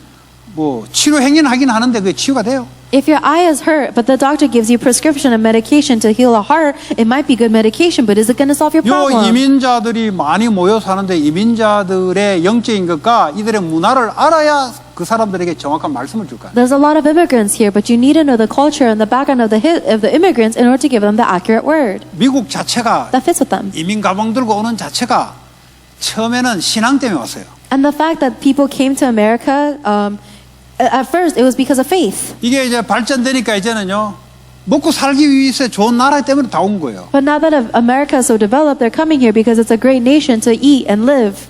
뭐 치료 행위는 하긴 하는데 그게 치유가 돼요. If your eye is hurt, but the doctor gives you prescription and medication to heal a heart, it might be good medication, but is it going to solve your 요 problem? 이민자들이 많이 모여 사는데 이민자들의 영적인 것과 이들의 문화를 알아야 그 사람들에게 정확한 말씀을 줄 거야. There's a lot of immigrants here, but you need to know the culture and the background of the immigrants in order to give them the accurate word 미국 자체가 that fits with them. 이민 가방 들고 오는 자체가 처음에는 신앙 때문에 왔어요. And the fact that people came to America, at first, it was because of faith. 이게 이제 발전되니까 이제는요 먹고 살기 위해서 좋은 나라 때문에 다 온 거예요. But now that America is so developed, they're coming here because it's a great nation to eat and live.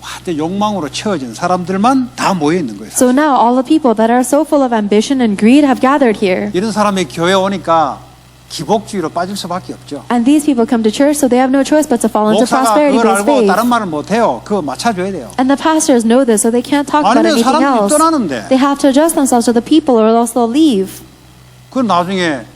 완전 욕망으로 채워진 사람들만 다 모여 있는 거예요. So now all the people that are so full of ambition and greed have gathered here. 이런 사람이 교회 오니까 기복주의로 빠질 수밖에 없죠. And these people come to church, so they have no choice but to fall into 목사가 그걸 prosperity-based 알고 faith. 다른 말을 못 해요. 그거 맞춰줘야 돼요. And the pastors know this, so they can't talk about 아니면 anything 사람들이 else. 떠나는데. They have to adjust themselves to the people, or else they'll leave. 그건 나중에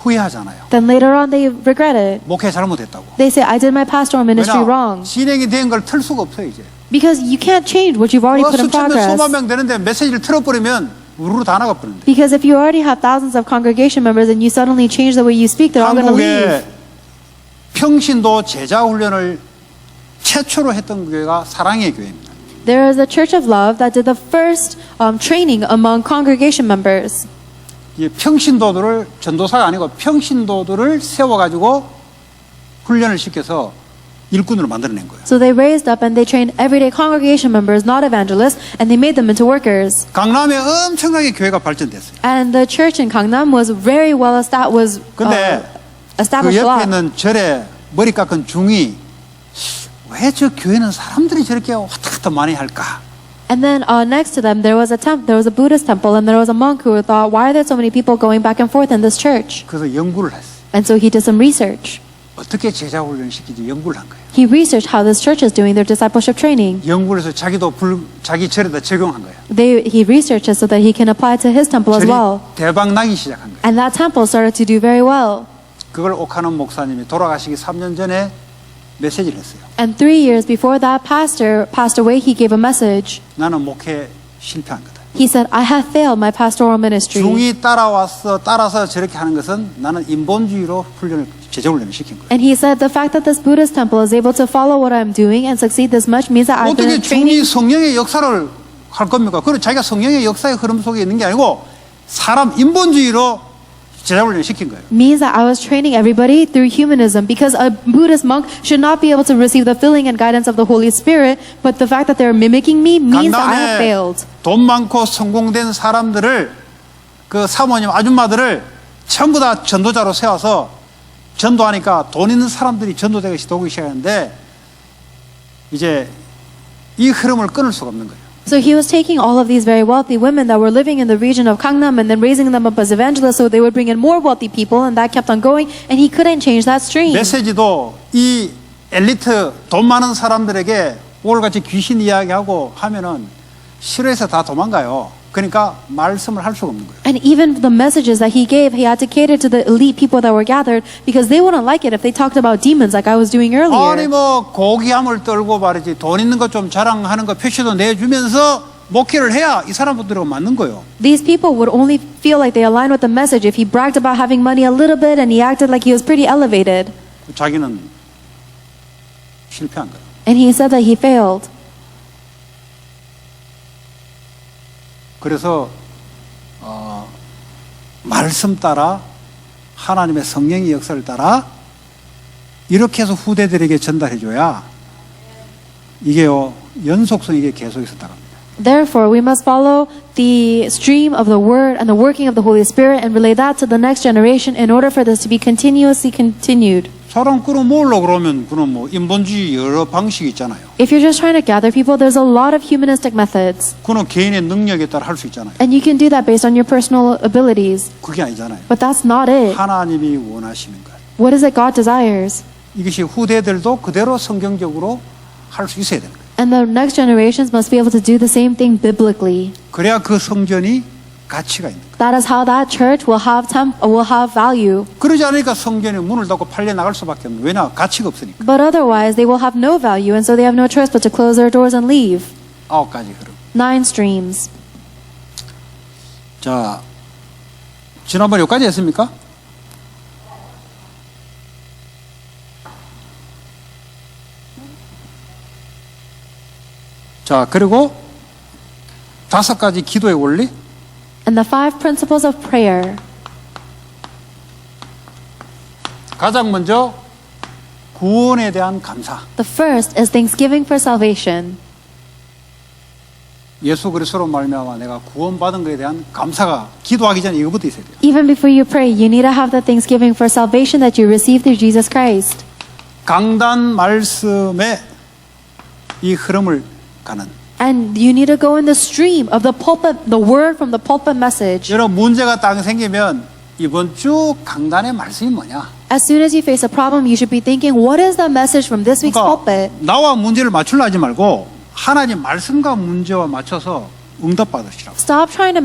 후회하잖아요. Then later on, they regret it. 목회 잘못했다고. They say, I did my pastoral ministry 왜냐? wrong. 진행이 된 걸 틀 수가 없어요 이제. Because you can't change what you've already put in 수천 명 수만 progress. 명 되는데 메시지를 틀어버리면 우르르 다 나가버리는데. Because if you already have thousands of congregation members and you suddenly change the way you speak, they're all going to leave. 한국에 평신도 제자 훈련을 최초로 했던 교회가 사랑의 교회입니다. There is a Church of Love that did the first training among congregation members. 이 평신도들을 전도사가 아니고 평신도들을 세워가지고 훈련을 시켜서 일꾼으로 만들어낸 거예요. So they raised up and they trained everyday congregation members, not evangelists, and they made them into workers. 강남에 엄청나게 교회가 발전됐어요. And the church in Gangnam was very well established. 근데 그 Established a 옆에 lot. 있는 절에 머리 깎은 중이 왜 저 교회는 사람들이 저렇게 왔다 갔다 많이 할까? And then next to them there was a Buddhist temple, and there was a monk who thought, why are there so many people going back and forth in this church? 그래서 연구를 했어요. And so he did some research. 어떻게 제자 훈련을 시키지 연구를 한 거예요. He researched how this church is doing their discipleship training. 연구를 해서 자기 절에다 적용한 거예요. He researched it so that he can apply it to his temple as 절이 well. 대박 나기 시작한 거예요. And that temple started to do very well. 그걸 오카논 목사님이 돌아가시기 3년 전에 메시지를 했어요. And 3 years before that pastor passed away, he gave a message. 나는 목회 실패한 거다. He said, I have failed my pastoral ministry. 중이 따라서 저렇게 하는 것은 나는 인본주의로 제자 훈련을 시킨 거예요. And he said, the fact that this Buddhist temple is able to follow what I'm doing and succeed this much means that I've 어떻게 been training. 중이 성령의 역사를 할 겁니까? 그리고 자기가 성령의 역사의 흐름 속에 있는 게 아니고 사람 인본주의로 제자 훈련을 시킨 거예요. Means that I was training everybody through humanism, because a Buddhist monk should not be able to receive the filling and guidance of the Holy Spirit, but the fact that they're mimicking me means that I have 강남에 failed. 돈 많고 성공된 사람들을 그 사모님 아줌마들을 전부 다 전도자로 세워서 전도하니까 돈 있는 사람들이 전도되기 시작하는데 이제 이 흐름을 끊을 수가 없는 거예요. So he was taking all of these very wealthy women that were living in the region of Gangnam and then raising them up as evangelists, so they would bring in more wealthy people, and that kept on going, and he couldn't change that stream. 메시지도 이 엘리트 돈 많은 사람들에게 오늘같이 귀신 이야기하고 하면은 싫어해서 다 도망가요. 그러니까 말씀을 할 수가 없는 거예요. And even the messages that he gave, he had to cater to the elite people that were gathered, because they wouldn't like it if they talked about demons like I was doing 아니 earlier. 뭐 고귀함을 떨고 말이지 돈 있는 것 좀 자랑하는 거 표시도 내주면서 목회를 해야 이 사람들하고 맞는 거예요. These people would only feel like they aligned with the message if he bragged about having money a little bit and he acted like he was pretty elevated. 자기는 실패한 거예요. And he said that he failed. 그래서 말씀 따라 하나님의 성령의 역사를 따라 이렇게 해서 후대들에게 전달해줘야 이게요 연속성 이게 계속해서 나갑니다. Therefore, we must follow the stream of the word and the working of the Holy Spirit and relay that to the next generation in order for this to be continuously continued. 사람 끌어모으려고 그러면 그런 뭐 인본주의 여러 방식이 있잖아요. If you're just trying to gather people, there's a lot of humanistic methods. 그는 개인의 능력에 따라 할 수 있잖아요. And you can do that based on your personal abilities. 그게 아니잖아요. But that's not it. 하나님이 원하시는 것. What is it God desires? 이것이 후대들도 그대로 성경적으로 할 수 있어야 되는 거예요. And the next generations must be able to do the same thing biblically. 그래야 그 성전이 가치가 있는 거예요. That is how that church will have value. 그러지 않으니까 성전이 문을 닫고 팔려 나갈 수밖에 없는 거예요. 왜냐? 가치가 없으니까. But otherwise, they will have no value, and so they have no choice but to close their doors and leave. 9가지 흐름. 9 streams. 자, 지난번 여기까지 했습니까? 자, 그리고 5가지 기도의 원리. And the 5 principles of prayer. 가장 먼저 구원에 대한 감사. The first is thanksgiving for salvation. 예수 그리스도로 말미암아 내가 구원받은 것에 대한 감사가 기도하기 전에 이거부터 있어야 돼요. Even before you pray, you need to have the thanksgiving for salvation that you received through Jesus Christ. 강단 말씀의 이 흐름을 가는. And you need to go in the stream of the pulpit, the word from the pulpit message. 여러분 문제가 딱 생기면 이번 주 강단의 말씀이 뭐냐? As soon as you face a problem, you should be thinking, what is the message from this week's pulpit? 나와 문제를 맞추려 하지 말고 하나님 말씀과 문제와 맞춰서 응답받으시라고. Stop trying to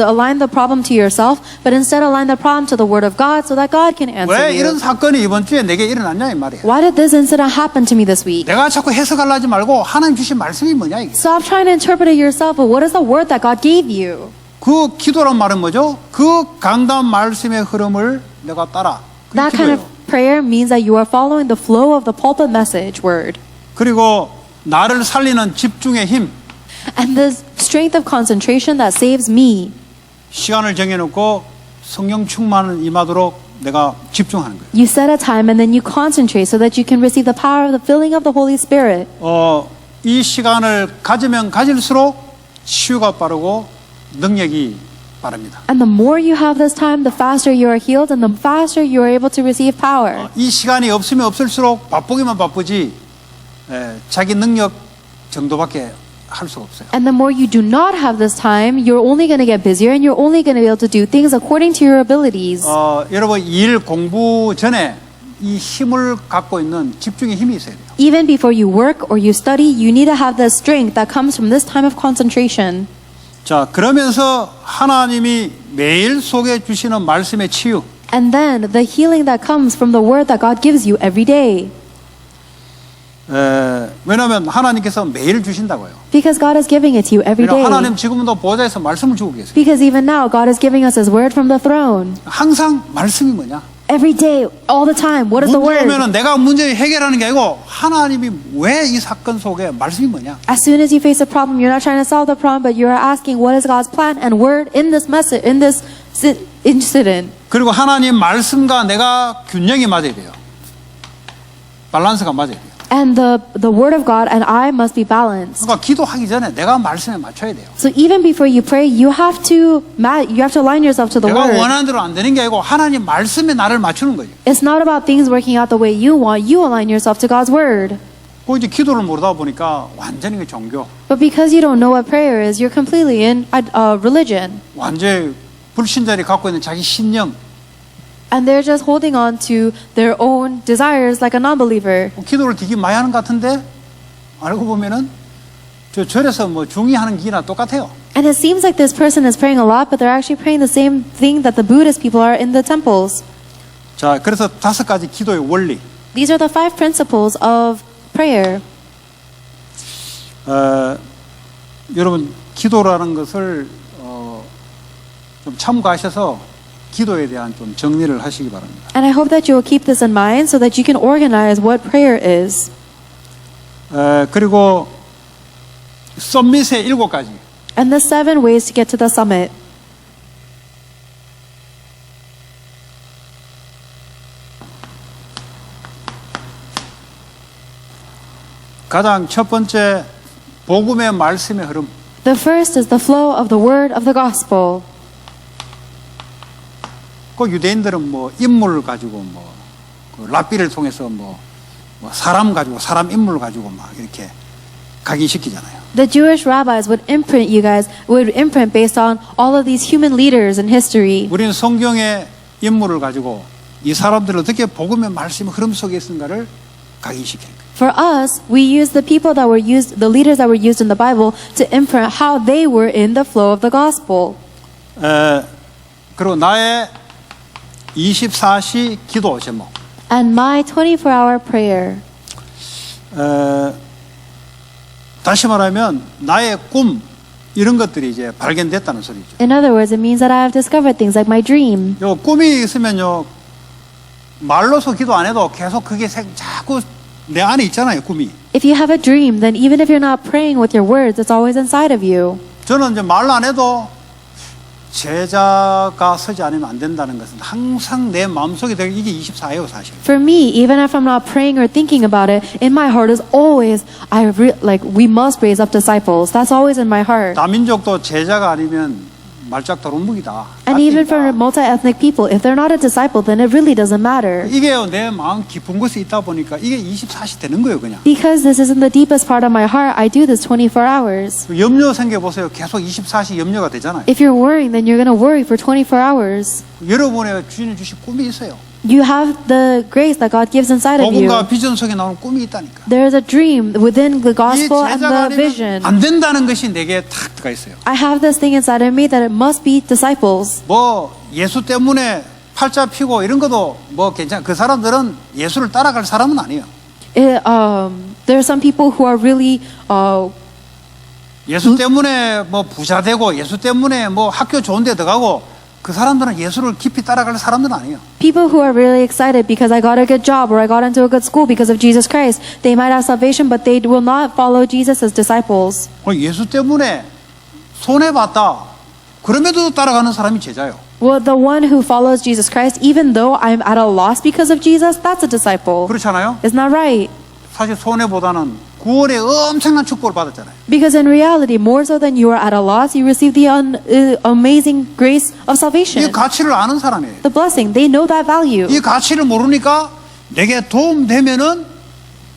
align the problem to yourself, but instead align the problem to the Word of God so that God can answer 왜 you. 이런 사건이 이번 주에 내게 일어났냐 이 말이야. Why did this incident happen to me this week? 내가 자꾸 해석하려 하지 말고 하나님 주신 말씀이 뭐냐 이게. Stop trying to interpret it yourself, but what is the word that God gave you? 그 기도란 말은 뭐죠? 그 강단 말씀의 흐름을 내가 따라. 그게 That kind 기도예요. of prayer means that you are following the flow of the pulpit message word. 그리고 나를 살리는 집중의 힘. And the strength of concentration that saves me. 시간을 정해놓고 성령 충만을 임하도록 내가 집중하는 거예요. You set a time and then you concentrate so that you can receive the power of the filling of the Holy Spirit. 이 시간을 가지면 가질수록 치유가 빠르고 능력이 빠릅니다. And the more you have this time, the faster you are healed and the faster you are able to receive power. 이 시간이 없으면 없을수록 바쁘기만 바쁘지 자기 능력 정도밖에 할 수가 없어요. And the more you do not have this time, you're only going to get busier and you're only going to be able to do things according to your abilities. 여러분 일 공부 전에 이 힘을 갖고 있는 집중의 힘이 있어야 돼요. Even before you work or you study, you need to have the strength that comes from this time of concentration. 자, 그러면서 하나님이 매일 속에 주시는 말씀의 치유. And then the healing that comes from the word that God gives you every day. 왜냐하면 하나님께서 매일 주신다고요. Because God is giving it to you every day. 왜냐하면 하나님 지금도 보좌에서 말씀을 주고 계세요. Because even now, God is giving us His word from the throne. 항상 말씀이 뭐냐? Every day, all the time. What is the 문제 word? 오면은 내가 문제 해결하는 게 아니고 하나님이 왜 이 사건 속에 말씀이 뭐냐? As soon as you face a problem, you're not trying to solve the problem, but you're asking what is God's plan and word in this message, in this incident. 그리고 하나님 말씀과 내가 균형이 맞아야 돼요. 밸런스가 맞아야 돼요. And the word of God and I must be balanced. 그러니까 기도하기 전에 내가 말씀에 맞춰야 돼요. So even before you pray, you have to align yourself to the 내가 word. 원하는 대로 안 되는 게 아니고 하나님 말씀에 나를 맞추는 거죠. It's not about things working out the way you want. You align yourself to God's word. 그 이제 기도를 모르다 보니까 완전히 그 종교, But because you don't know what prayer is, you're completely in religion. 완전히 불신자들이 갖고 있는 자기 신념. And they're just holding on to their own desires like a non-believer. 기도를 되게 많이 하는 것 같은데 알고 보면은 저 절에서 뭐 중의하는 기나 똑같아요. And it seems like this person is praying a lot, but they're actually praying the same thing that the Buddhist people are in the temples. 자, 그래서 5가지 기도의 원리. These are the 5 principles of prayer. 여러분 기도라는 것을 좀 참고하셔서 기도에 대한 좀 정리를 하시기 바랍니다. And I hope that you will keep this in mind so that you can organize what prayer is. 그리고 서밋의 7가지. And the 7 ways to get to the summit. 가장 첫 번째 복음의 말씀의 흐름. The first is the flow of the word of the gospel. 그 유대인들은 뭐 인물을 가지고 그 랍비를 통해서 뭐 사람 가지고 사람 인물을 가지고 막 이렇게 각인시키잖아요. The Jewish rabbis would imprint based on all of these human leaders in history. 우리는 성경의 인물을 가지고 이 사람들을 어떻게 복음의 말씀의 흐름 속에 있는가를 각인시키는 거예요. For us, we use the people that were used, the leaders that were used in the Bible, to imprint how they were in the flow of the gospel. 그리고 나의 24시 기도 제목. And my 24-hour prayer. 다시 말하면 나의 꿈 이런 것들이 이제 발견됐다는 소리죠. In other words, it means that I have discovered things like my dream. 요 꿈이 있으면요 말로서 기도 안 해도 계속 그게 자꾸 내 안에 있잖아요, 꿈이. If you have a dream, then even if you're not praying with your words, it's always inside of you. 저는 이제 말로 안 해도 제자가 서지 않으면 안 된다는 것은 항상 내 마음속에 되게 이게 24예요, 사실. For me, even if I'm not praying or thinking about it, in my heart is always, we must raise up disciples. That's always in my heart. 다민족도 제자가 아니면 말짝 도루묵이다. And even for multi-ethnic people, if they're not a disciple, then it really doesn't matter. 이게 내 마음 깊은 곳에 있다 보니까 이게 24시 되는 거예요, 그냥. Because this is in the deepest part of my heart, I do this 24 hours. 염려 생겨보세요. 계속 24시 염려가 되잖아요. If you're worrying, then you're going to worry for 24 hours. 여러분의 주인이 주신 꿈이 있어요. You have the grace that God gives inside of you. 복음과 비전 속에 나오는 꿈이 있다니까. There is a dream within the 이 gospel and 제자가 the vision. 아니면 안 된다는 것이 내게 탁 들어가 있어요. I have this thing inside of me that it must be disciples. 뭐 예수 때문에 팔자 피고 이런 것도 뭐 괜찮아. 그 사람들은 예수를 따라갈 사람은 아니에요. There are some people who are really 예수 때문에 뭐 부자 되고 예수 때문에 뭐 학교 좋은 데 들어가고 그 사람들은 예수를 깊이 따라갈 사람들은 아니에요. people who are really excited because I got a good job or I got into a good school because of Jesus Christ. They might have salvation, but they will not follow Jesus as disciples. 예수 때문에 손해 봤다. 그럼에도 따라가는 사람이 제자예요. Well, the one who follows Jesus Christ, even though I'm at a loss because of Jesus, that's a disciple. 그렇잖아요. Isn't that right? 사실 손해보다는 구원의 엄청난 축복을 받았잖아요. Because in reality, more so than you are at a loss, you receive the amazing grace of 이 salvation. 가치를 아는 사람이에요. The blessing, they know that value. 이 가치를 모르니까 내게 도움되면은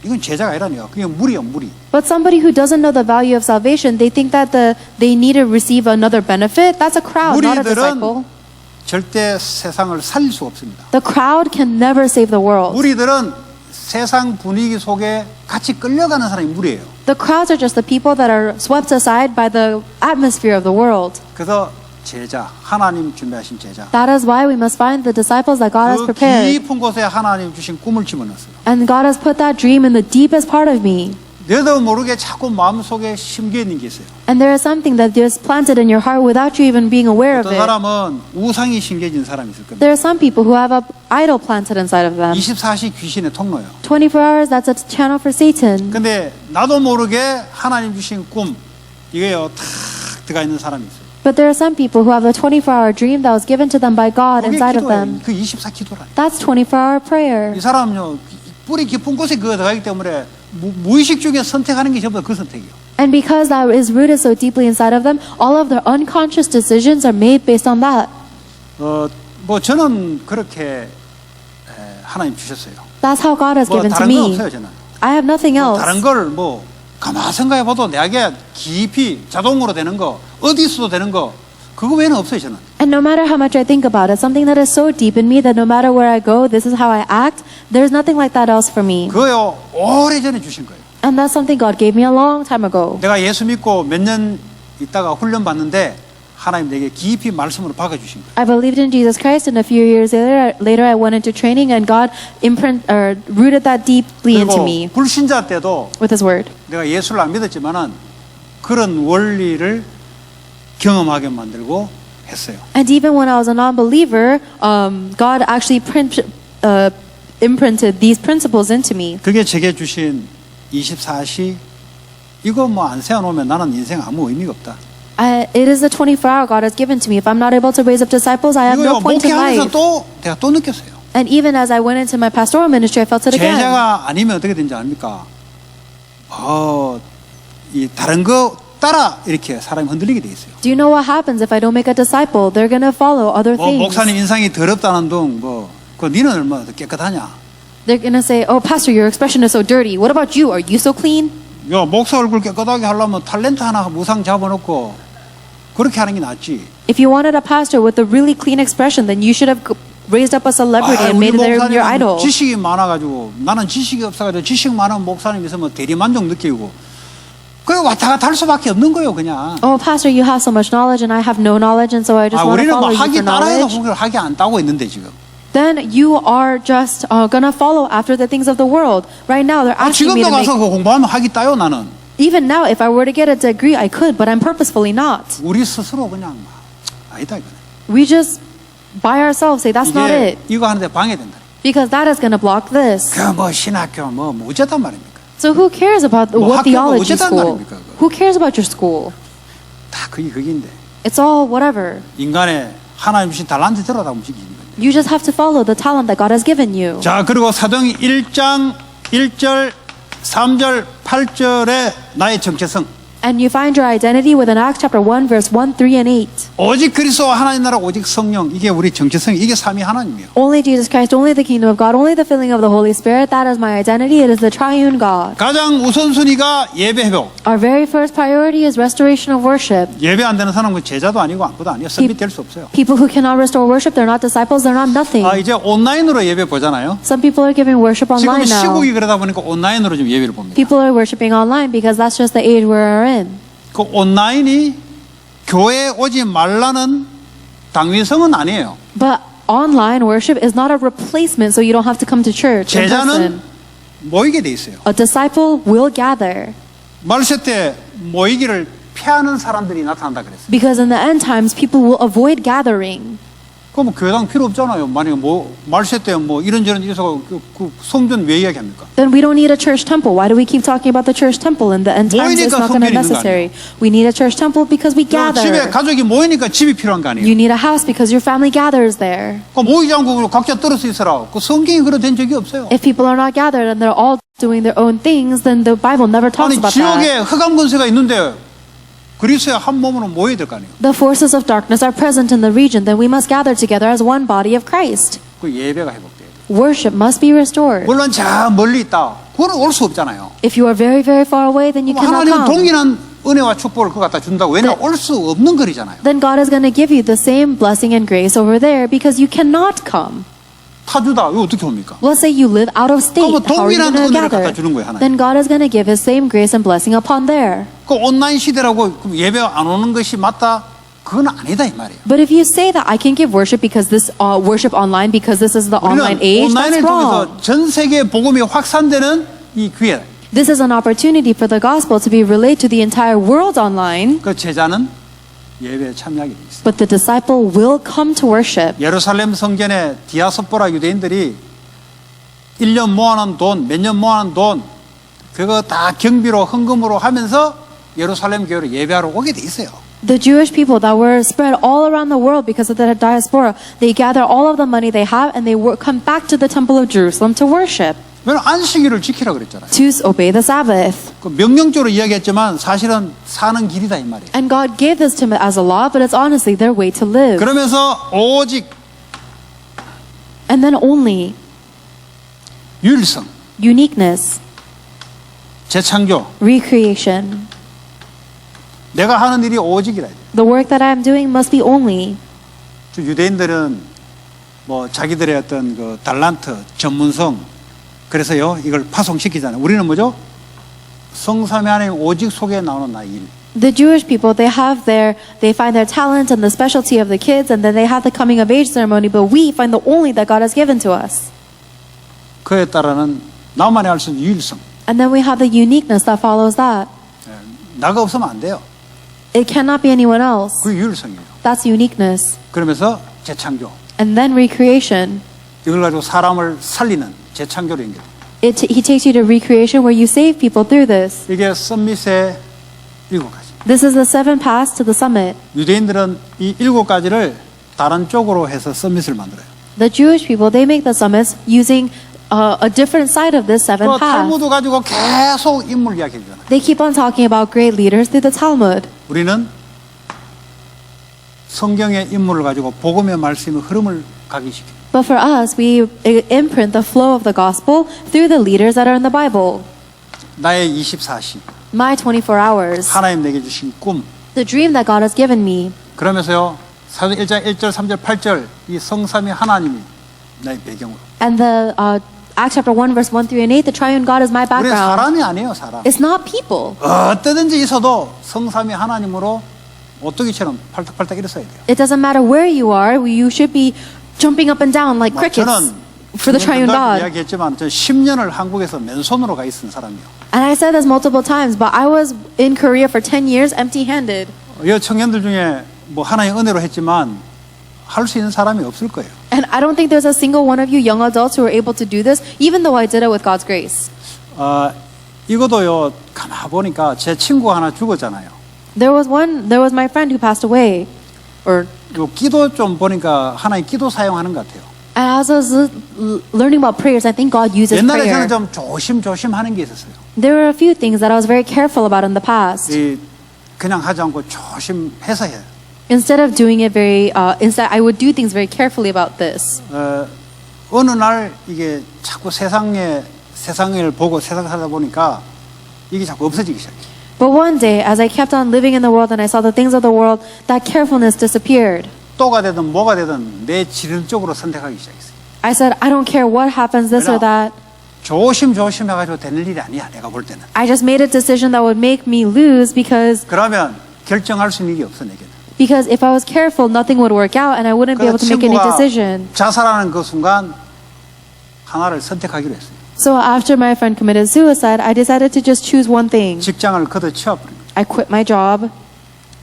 이건 제자가 아니라니요. 그게 무리요, 무리. But somebody who doesn't know the value of salvation, they think that they need to receive another benefit. That's a crowd, not a disciple. 무리들은 절대 세상을 살릴 수가 없습니다. The crowd can never save the world. 무리들은 세상 분위기 속에 같이 끌려가는 사람이 무리예요. The crowds are just the people that are swept aside by the atmosphere of the world. 그래서 제자, 하나님 준비하신 제자. That is why we must find the disciples that God has 그 prepared. 깊은 곳에 하나님 주신 꿈을 집어넣었어요. And God has put that dream in the deepest part of me. 너도 모르게 자꾸 마음속에 심겨 있는 게 있어요. And there is something that is planted in your heart without you even being aware of 어떤 it. 사람은 우상이 심겨진 사람이 있을 겁니다. There are some people who have an idol planted inside of them. 24시 귀신의 통로예요. 24 hours, that's a channel for Satan. 근데 나도 모르게 하나님 주신 꿈 이게요 탁 들어가 있는 사람이 있어요. But there are some people who have a 24-hour dream that was given to them by God 그게 inside of 기도예요. them. 그 24 기도라니. That's 24-hour prayer. 이 사람은요 뿌리 깊은 곳에 그거 들어가기 때문에 무의식 중에 선택하는 게 전부 다 그 선택이에요. And because that is rooted so deeply inside of them, all of their unconscious decisions are made based on that. 뭐 저는 그렇게 하나님 주셨어요. That's how God has 뭐 given to 다른 건 me. 없어요 저는. I have nothing 뭐 else. 다른 걸 뭐 가만 생각해봐도 내게 깊이 자동으로 되는 거 어디 있어도 되는 거 그거 외에는 없어요 저는. And no matter how much I think about it, something that is so deep in me that no matter where I go, this is how I act, there's nothing like that else for me. 그거요 오래전에 주신 거예요. And that's something God gave me a long time ago. 내가 예수 믿고 몇 년 있다가 훈련 받는데 하나님 내게 깊이 말씀으로 박아주신 거예요. I believed in Jesus Christ, and a few years later I went into training, and God rooted that deeply into 그리고 me 불신자 때도 with His Word. 내가 예수를 안 믿었지만은 그런 원리를 경험하게 만들고 했어요. And even when I was a non-believer, God actually imprinted these principles into me. 그게 제게 주신 24시 이거 뭐 안 세워놓으면 나는 인생 아무 의미가 없다. It is the 24-hour God has given to me. If I'm not able to raise up disciples, I have 이거요 no point in 목회하면서 life. 또 내가 또 느꼈어요. And even as I went into my pastoral ministry, I felt it again. 제자가 아니면 어떻게 되는지 압니까? 이 다른 거 따라 이렇게 사람이 흔들리게 돼 있어요. Do you know what happens if I don't make a disciple? They're going to follow other 뭐 things. 목사님 인상이 더럽다는 둥 그 니는 얼마나 더 깨끗하냐? They're going to say, oh, pastor, your expression is so dirty. What about you? Are you so clean? 야, 목사 얼굴 깨끗하게 하려면 탤런트 하나 무상 잡아놓고 그렇게 하는 게 낫지. If you wanted a pastor with a really clean expression, then you should have raised up a celebrity and 우리 made them your idol. 목사님은 지식이 많아가지고 나는 지식이 없어가지고 지식 많은 목사님 있으면 대리만족 느끼고 그래 왔다 갔다 할 수밖에 없는 거예요 그냥. Oh, pastor, you have so much knowledge and I have no knowledge, and so I just want to 우리는 뭐 follow you 하기 for 따라해도 knowledge. 그걸 하기 안 따고 있는데 지금. Then you are just gonna follow after the things of the world. Right now, they're asking me 지금도 to make. 가서 그 공부하면 하기 따요 나는. Even now, if I were to get a degree, I could, but I'm purposefully not. 우리 스스로 그냥 아니다 이거는. We just by ourselves say that's not 이게 it, 이거 하는데 방해된다. because that is gonna block this. 그 뭐 신학교 뭐 어쨌단 말입니까? So who cares about 뭐 what 학교가 theology 어쨌단 school? 말입니까, 그거? Who cares about your school? 다 그게 그긴데 It's all whatever. 인간의 하나님 주신 달란트 들어다 움직이는 거예요. You just have to follow the talent that God has given you. 자 그리고 사도행 1장 1절 3절 8절에 나의 정체성 And you find your identity within Acts chapter 1, verse 1, 3, and 8. 오직 그리스도와 하나님 나라 오직 성령 이게 우리 정체성 이게 삼위 하나님이에요. Only Jesus Christ, only the kingdom of God, only the filling of the Holy Spirit. That is my identity. It is the triune God. 가장 우선순위가 예배 회복. Our very first priority is restoration of worship. 예배 안 되는 사람은 제자도 아니고 아무것도 아니에요. 선비될 수 없어요. People who cannot restore worship, they're not disciples, they're not nothing. 이제 온라인으로 예배 보잖아요. Some people are giving worship 지금 online now. 시국이 그러다 보니까 온라인으로 좀 예배를 봅니다. People are worshiping online because that's just the age we're in. 그 온라인이 교회에 오지 말라는 당위성은 아니에요. But online worship is not a replacement, so you don't have to come to church in 제자는 person. 모이게 돼 있어요. A disciple will gather. 말세 때 모이기를 피하는 사람들이 나타난다 그랬어요. Because in the end times, people will avoid gathering. 그럼 교회당 필요 없잖아요. 만약에 뭐 말세 때 뭐 이런저런 일어서 그 성전 왜 이야기합니까? Then we don't need a church temple. Why do we keep talking about the church temple in the end times? It's 모이니까 not going to be 성전이 있는 거 necessary. We need a church temple because we 집에 gather. 가족이 모이니까 집이 필요한 거 아니에요? You need a house because your family gathers there. 그 모이지 않고 각자 떨어져 있어라. 그 성경이 그래 된 적이 없어요. If people are not gathered and they're all doing their own things, then the Bible never talks 아니 about that. 지옥에 흑암 권세가 있는데 그리스도의 한 몸으로 모여야 될 거 아니에요? The forces of darkness are present in the region, then we must gather together as one body of Christ. 그 예배가 회복돼야 돼요. Worship must be restored. 물론 저 멀리 있다. 그건 올 수 없잖아요. If you are very, very far away, then you cannot 하나님은 come. 동일한 은혜와 축복을 그거 갖다 준다고. 왜냐 올 수 없는 거리잖아요. Then God is going to give you the same blessing and grace over there because you cannot come. 타주다. 이거 어떻게 옵니까? Let's say you live out of state. 그럼 How are you 동일한 going to 은혜를 갖다 gather? 주는 거예요, 하나님. Then God is going to give His same grace and blessing upon there. 그 온라인 시대라고 예배 안 오는 것이 맞다? 그건 아니다 이 말이에요. But if you say that I can give worship because this worship online because this is the online age, that's 온라인을 wrong. 통해서 전 세계 복음이 확산되는 이 기회. This is an opportunity for the gospel to be relayed to the entire world online. 그 제자는 예배에 참여하게 돼 있어요. But the disciple will come to worship. 예루살렘 성전에 디아스포라 유대인들이 1년 모아놓은 돈, 몇 년 모아놓은 돈, 그거 다 경비로 헌금으로 하면서 예루살렘 교회로 예배하러 오게 돼 있어요. The Jewish people that were spread all around the world because of the diaspora, they gather all of the money they have and they come back to the temple of Jerusalem to worship, 왜냐면 안식일을 지키라 그랬잖아요. to obey the Sabbath. 그 명령적으로 이야기했지만 사실은 사는 길이다 이 말이에요. And God gave this to them as a law, but it's honestly their way to live. 그러면서 오직 And then only 유일성, uniqueness, 재창조, recreation. 내가 하는 일이 오직이라. The work that I am doing must be only. 유대인들은 뭐 자기들의 어떤 그 달란트, 전문성, 그래서요 이걸 파송시키잖아요. 우리는 뭐죠? 성삼위 하나님 오직 속에 나오는 나의 일. The Jewish people, they find their talent and the specialty of the kids, and then they have the coming of age ceremony, but we find the only that God has given to us. 그에 따라는 나만이 할 수 있는 유일성. And then we have the uniqueness that follows that. 나가 없으면 안 돼요. It cannot be anyone else. 그게 유일성이에요. That's uniqueness. 그러면서 재창조. And then recreation. 이걸 가지고 사람을 살리는 재창조로 연결돼요. He takes you to recreation where you save people through this. 이게 썸밋의 7가지. This is the 7 paths to the summit. 유대인들은 이 7가지를 다른 쪽으로 해서 썸밋을 만들어요. The Jewish people, they make the summits using a different side of this 7 또 paths. 탈무드 가지고 계속 인물 이야기해 주잖아요. They keep on talking about great leaders through the Talmud. 우리는 성경의 인물을 가지고 복음의 말씀의 흐름을 각인시켜요. But for us, we imprint the flow of the gospel through the leaders that are in the Bible. 나의 24시, My 24 hours. 하나님 내게 주신 꿈. The dream that God has given me. 그러면서요, 사도행 1장 1절, 3절, 8절 이 성삼위 하나님이 나의 배경으로. And the Acts chapter 1 verse 1 through and 8, the triune God is my 우리 background. 사람이 아니에요, 사람. It's not people. 어떠든지 있어도 성삼위 하나님으로 오뚜기처럼 팔딱팔딱 일어서야 돼요. It doesn't matter where you are, you should be jumping up and down like crickets 저는 for the triune God. 이야기했지만 저 10년을 한국에서 맨손으로 가 있은 사람이요. And I said this multiple times, but I was in Korea for 10 years empty-handed. 여 청년들 중에 뭐 하나의 은혜로 했지만 할 수 있는 사람이 없을 거예요. And I don't think there's a single one of you young adults who are able to do this, even though I did it with God's grace. 이것도요, 가만 보니까 제 친구가 하나 죽었잖아요. There was my friend who passed away. Or 요 기도 좀 보니까 하나의 기도 사용하는 것 같아요. and as I was learning about prayers, I think God uses 옛날에 prayer. 저는 좀 조심조심 하는 게 있었어요. There were a few things that I was very careful about in the past. 그냥 하지 않고 조심해서 해요. Instead of doing it instead I would do things very carefully about this. 어느 날 이게 자꾸 세상을 보고 세상 살다 보니까 이게 자꾸 없어지기 시작해요. But one day, as I kept on living in the world and I saw the things of the world, that carefulness disappeared. 또가 되든 뭐가 되든 내 지름적으로 선택하기 시작했어요. I said, I don't care what happens, this or that. 조심조심 해가지고 되는 일이 아니야, 내가 볼 때는. I just made a decision that would make me lose because 그러면 결정할 수 있는 일이 없어, 내게는. if I was careful, nothing would work out and I wouldn't be able to make any decision. 자살하는 그 순간 하나를 선택하기로 했어요. So after my friend committed suicide, I decided to just choose one thing. 직장을 걷어치워버린 거예요. I quit my job.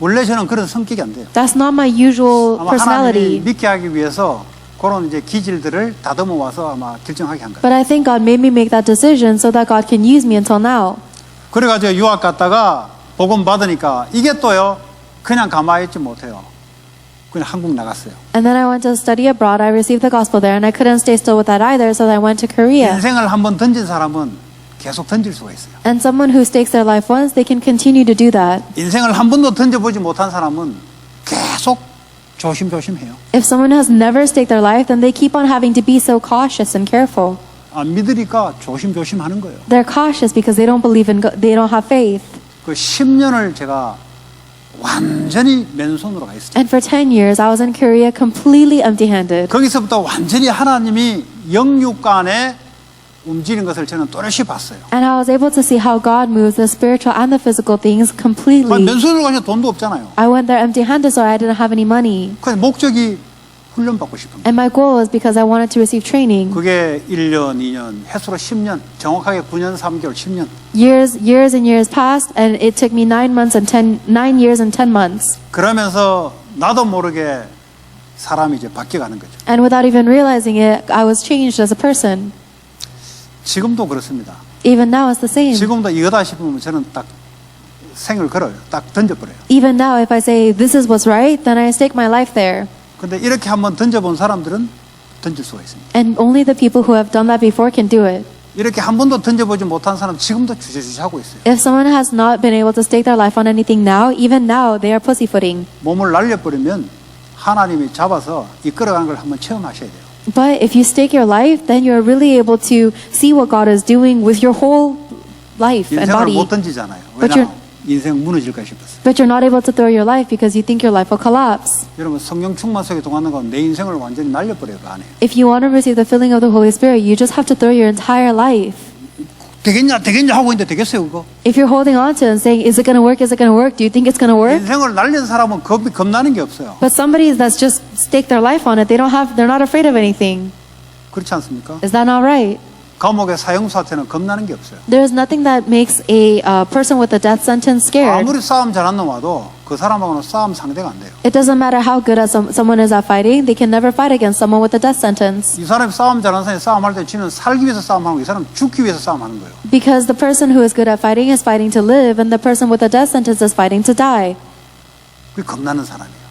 원래 저는 그런 성격이 안 돼요. That's not my usual 아마 하나님이 personality. 믿게 하기 위해서 그런 이제 기질들을 다듬어 와서 아마 결정하게 한 거예요. But I think God made me make that decision so that God can use me until now. 그래가지고 유학 갔다가 복음 받으니까 이게 또요 그냥 가만히 있지 못해요. 그냥 한국 나갔어요. And then I went to study abroad. I received the gospel there, and I couldn't stay still with that either, so I went to Korea. 인생을 한번 던진 사람은 계속 던질 수가 있어요. And someone who stakes their life once, they can continue to do that. 인생을 한 번도 던져보지 못한 사람은 계속 조심조심해요. If someone has never staked their life, then they keep on having to be so cautious and careful. 안 믿으니까 조심조심하는 거예요. They're cautious because they don't believe in God. They don't have faith. 그 10년을 제가 완전히 맨손으로 가 있었어요. And for 10 years, I was in Korea completely empty-handed. 거기서부터 완전히 하나님이 영육간에 움직이는 것을 저는 또렷이 봤어요. And I was able to see how God moves the spiritual and the physical things completely. 맨손으로 가서 돈도 없잖아요. I went there empty-handed, so I didn't have any money. 그래서 목적이 훈련받고 싶은 거예요. And my goal was because I wanted to receive training. 그게 1년, 2년, 해수로 10년, 정확하게 9년, 3개월, 10년. Years and years passed, and it took me 9 years and 10 months. 그러면서 나도 모르게 사람이 이제 바뀌어가는 거죠. And without even realizing it, I was changed as a person. 지금도 그렇습니다. Even now, it's the same. 지금도 이거다 싶으면 저는 딱 생을 걸어요. 딱 던져버려요. Even now, if I say this is what's right, then I stake my life there. 근데 이렇게 한번 던져본 사람들은 던질 수가 있습니다. And only the people who have done that before can do it. 이렇게 한 번도 던져보지 못한 사람 지금도 주저주저 하고 있어요. If someone has not been able to stake their life on anything now, even now, they are pussyfooting. 몸을 날려버리면 하나님이 잡아서 이끌어가는 걸 한번 체험하셔야 돼요. But if you stake your life, then you're really able to see what God is doing with your whole life and 인생을 body. 못 던지잖아요. But 왜냐? 인생 무너질까 싶었어요. But you're not able to throw your life because you think your life will collapse. 여러분 성령 충만 속에 동하는 건 내 인생을 완전히 날려버려요. 그 안에. If you want to receive the filling of the Holy Spirit, you just have to throw your entire life. 되겠냐 하고 있는데 되겠어요 그거? If you're holding on to it and saying, is it going to work? Is it going to work? Do you think it's going to work? 인생을 날린 사람은 겁나는 게 없어요. But somebody that's just staked their life on it, they're not afraid of anything. 그렇지 않습니까? Is that not right? 감옥의 사형수한테는 겁나는 게 없어요. There's nothing that makes a person with a death sentence scared. 아무리 싸움 잘하는 놈 와도 그 사람하고는 싸움 상대가 안 돼요. It doesn't matter how good someone is at fighting, they can never fight against someone with a death sentence. 이 사람이 싸움 잘하는 사람이 싸움할 때 지는 살기 위해서 싸움하는 거, 이 사람 죽기 위해서 싸움하는 거예요. Because the person who is good at fighting is fighting to live, and the person with a death sentence is fighting to die. 그게 겁나는 사람이에요.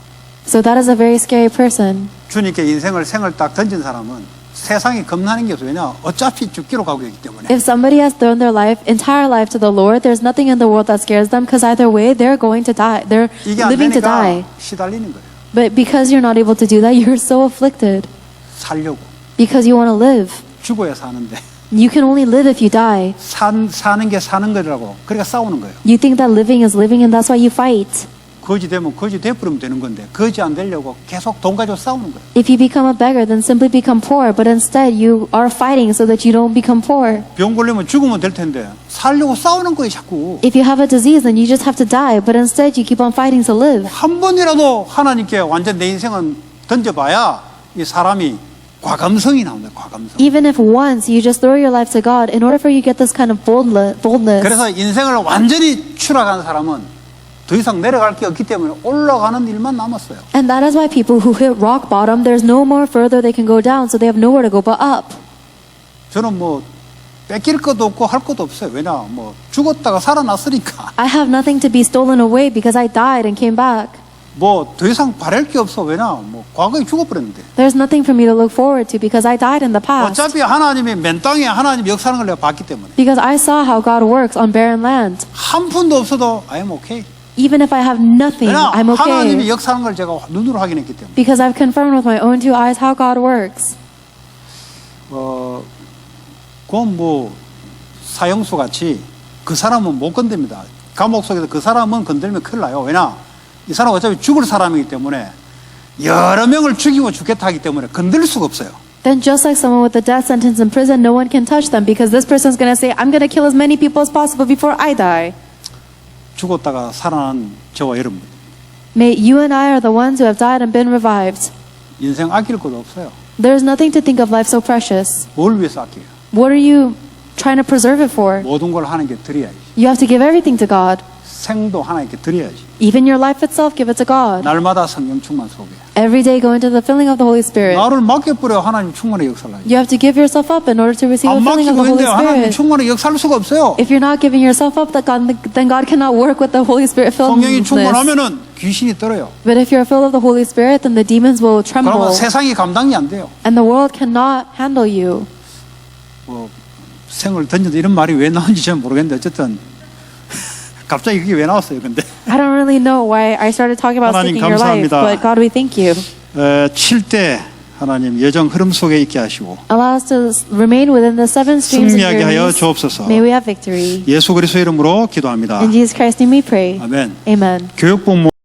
So that is a very scary person. 주님께 생을 딱 던진 사람은 세상이 겁나는 게 없어요. 왜냐? 어차피 죽기로 가고 있기 때문에. If somebody has thrown their entire life to the Lord, there's nothing in the world that scares them because either way, they're going to die. They're 이게 안 living to 되니까 die. 시달리는 거예요. But because you're not able to do that, you're so afflicted. 살려고. Because you want to live. 죽어야 사는데. You can only live if you die. 사는 게 사는 거라고. 그러니까 싸우는 거예요. You think that living is living, and that's why you fight. 거지 되면 거지 돼버리면 되는 건데 거지 안 되려고 계속 돈 가지고 싸우는 거예요. If you become a beggar, then simply become poor. But instead, you are fighting so that you don't become poor. 병 걸리면 죽으면 될 텐데 살려고 싸우는 거예요 자꾸. If you have a disease, then you just have to die. But instead, you keep on fighting to live. 한 번이라도 하나님께 완전 내 인생은 던져봐야 이 사람이 과감성이 나옵니다. 과감성. Even if once you just throw your life to God, in order for you to get this kind of boldness. 그래서 인생을 완전히 추락한 사람은 더 이상 내려갈 게 없기 때문에 올라가는 일만 남았어요. And that is why people who hit rock bottom, there's no more further they can go down, so they have nowhere to go but up. 저는 뭐 뺏길 것도 없고 할 것도 없어요. 왜냐 뭐 죽었다가 살아났으니까. I have nothing to be stolen away because I died and came back. 뭐 더 이상 바랄 게 없어. 왜냐 뭐 과거에 죽어버렸는데. There's nothing for me to look forward to because I died in the past. 어차피 하나님이 맨 땅에 하나님 역사하는 걸 내가 봤기 때문에. Because I saw how God works on barren land. 한 푼도 없어도 I'm okay. Even if I have nothing, 왜냐 I'm 하나님이 okay. 역사하는 걸 제가 눈으로 확인했기 때문에. Because I've confirmed with my own two eyes how God works. 그건 뭐 사형수 같이 그 사람은 못 건듭니다. 감옥 속에서 그 사람은 건들면 큰일 나요. 왜냐 이 사람은 어차피 죽을 사람이기 때문에 여러 명을 죽이고 죽겠다 하기 때문에 건들 수가 없어요. Then just like someone with a death sentence in prison, no one can touch them because this person's going to say, I'm going to kill as many people as possible before I die. 죽었다가 살아난 저와 여러분 May you and I are the ones who have died and been revived. 인생 아낄 것도 없어요. There's nothing to think of life so precious. 뭘 위해서 아껴요? What are you trying to preserve it for? 모든 걸 하는 게 드려야지. You have to give everything to God. 생도 하나님께 드려야지. Even your life itself, give it to God. 날마다 성령 충만 속에. Every day go into the filling of the Holy Spirit. 나를 맡겨버려 하나님 충만의 역사를 하지. You have to give yourself up in order to receive the 안 filling of 맡기고 the Holy 있는데 하나님 Spirit. 충만의 역사할 수가 없어요. If you're not giving yourself up, then God cannot work with the Holy Spirit 성령이 filledness. 충만하면은 귀신이 떨어요. But if you're filled of the Holy Spirit, then the demons will 그러면 tremble, 세상이 감당이 안 돼요. and the world cannot handle you. 뭐 생을 던져도 이런 말이 왜 나온지 잘 모르겠는데 어쨌든 갑자기 그게 왜 나왔어요? 근데 I don't really know why I started talking about 하나님 sticking your life, 감사합니다. but God, we thank you. 7대 하나님 여정 흐름 속에 있게 하시고 Allow us to remain within the seven streams of 승리하게 하여 journeys. 주옵소서. May we have victory. 예수 그리스도 이름으로 기도합니다. In Jesus Christ's name we pray. 아멘. Amen. 교육부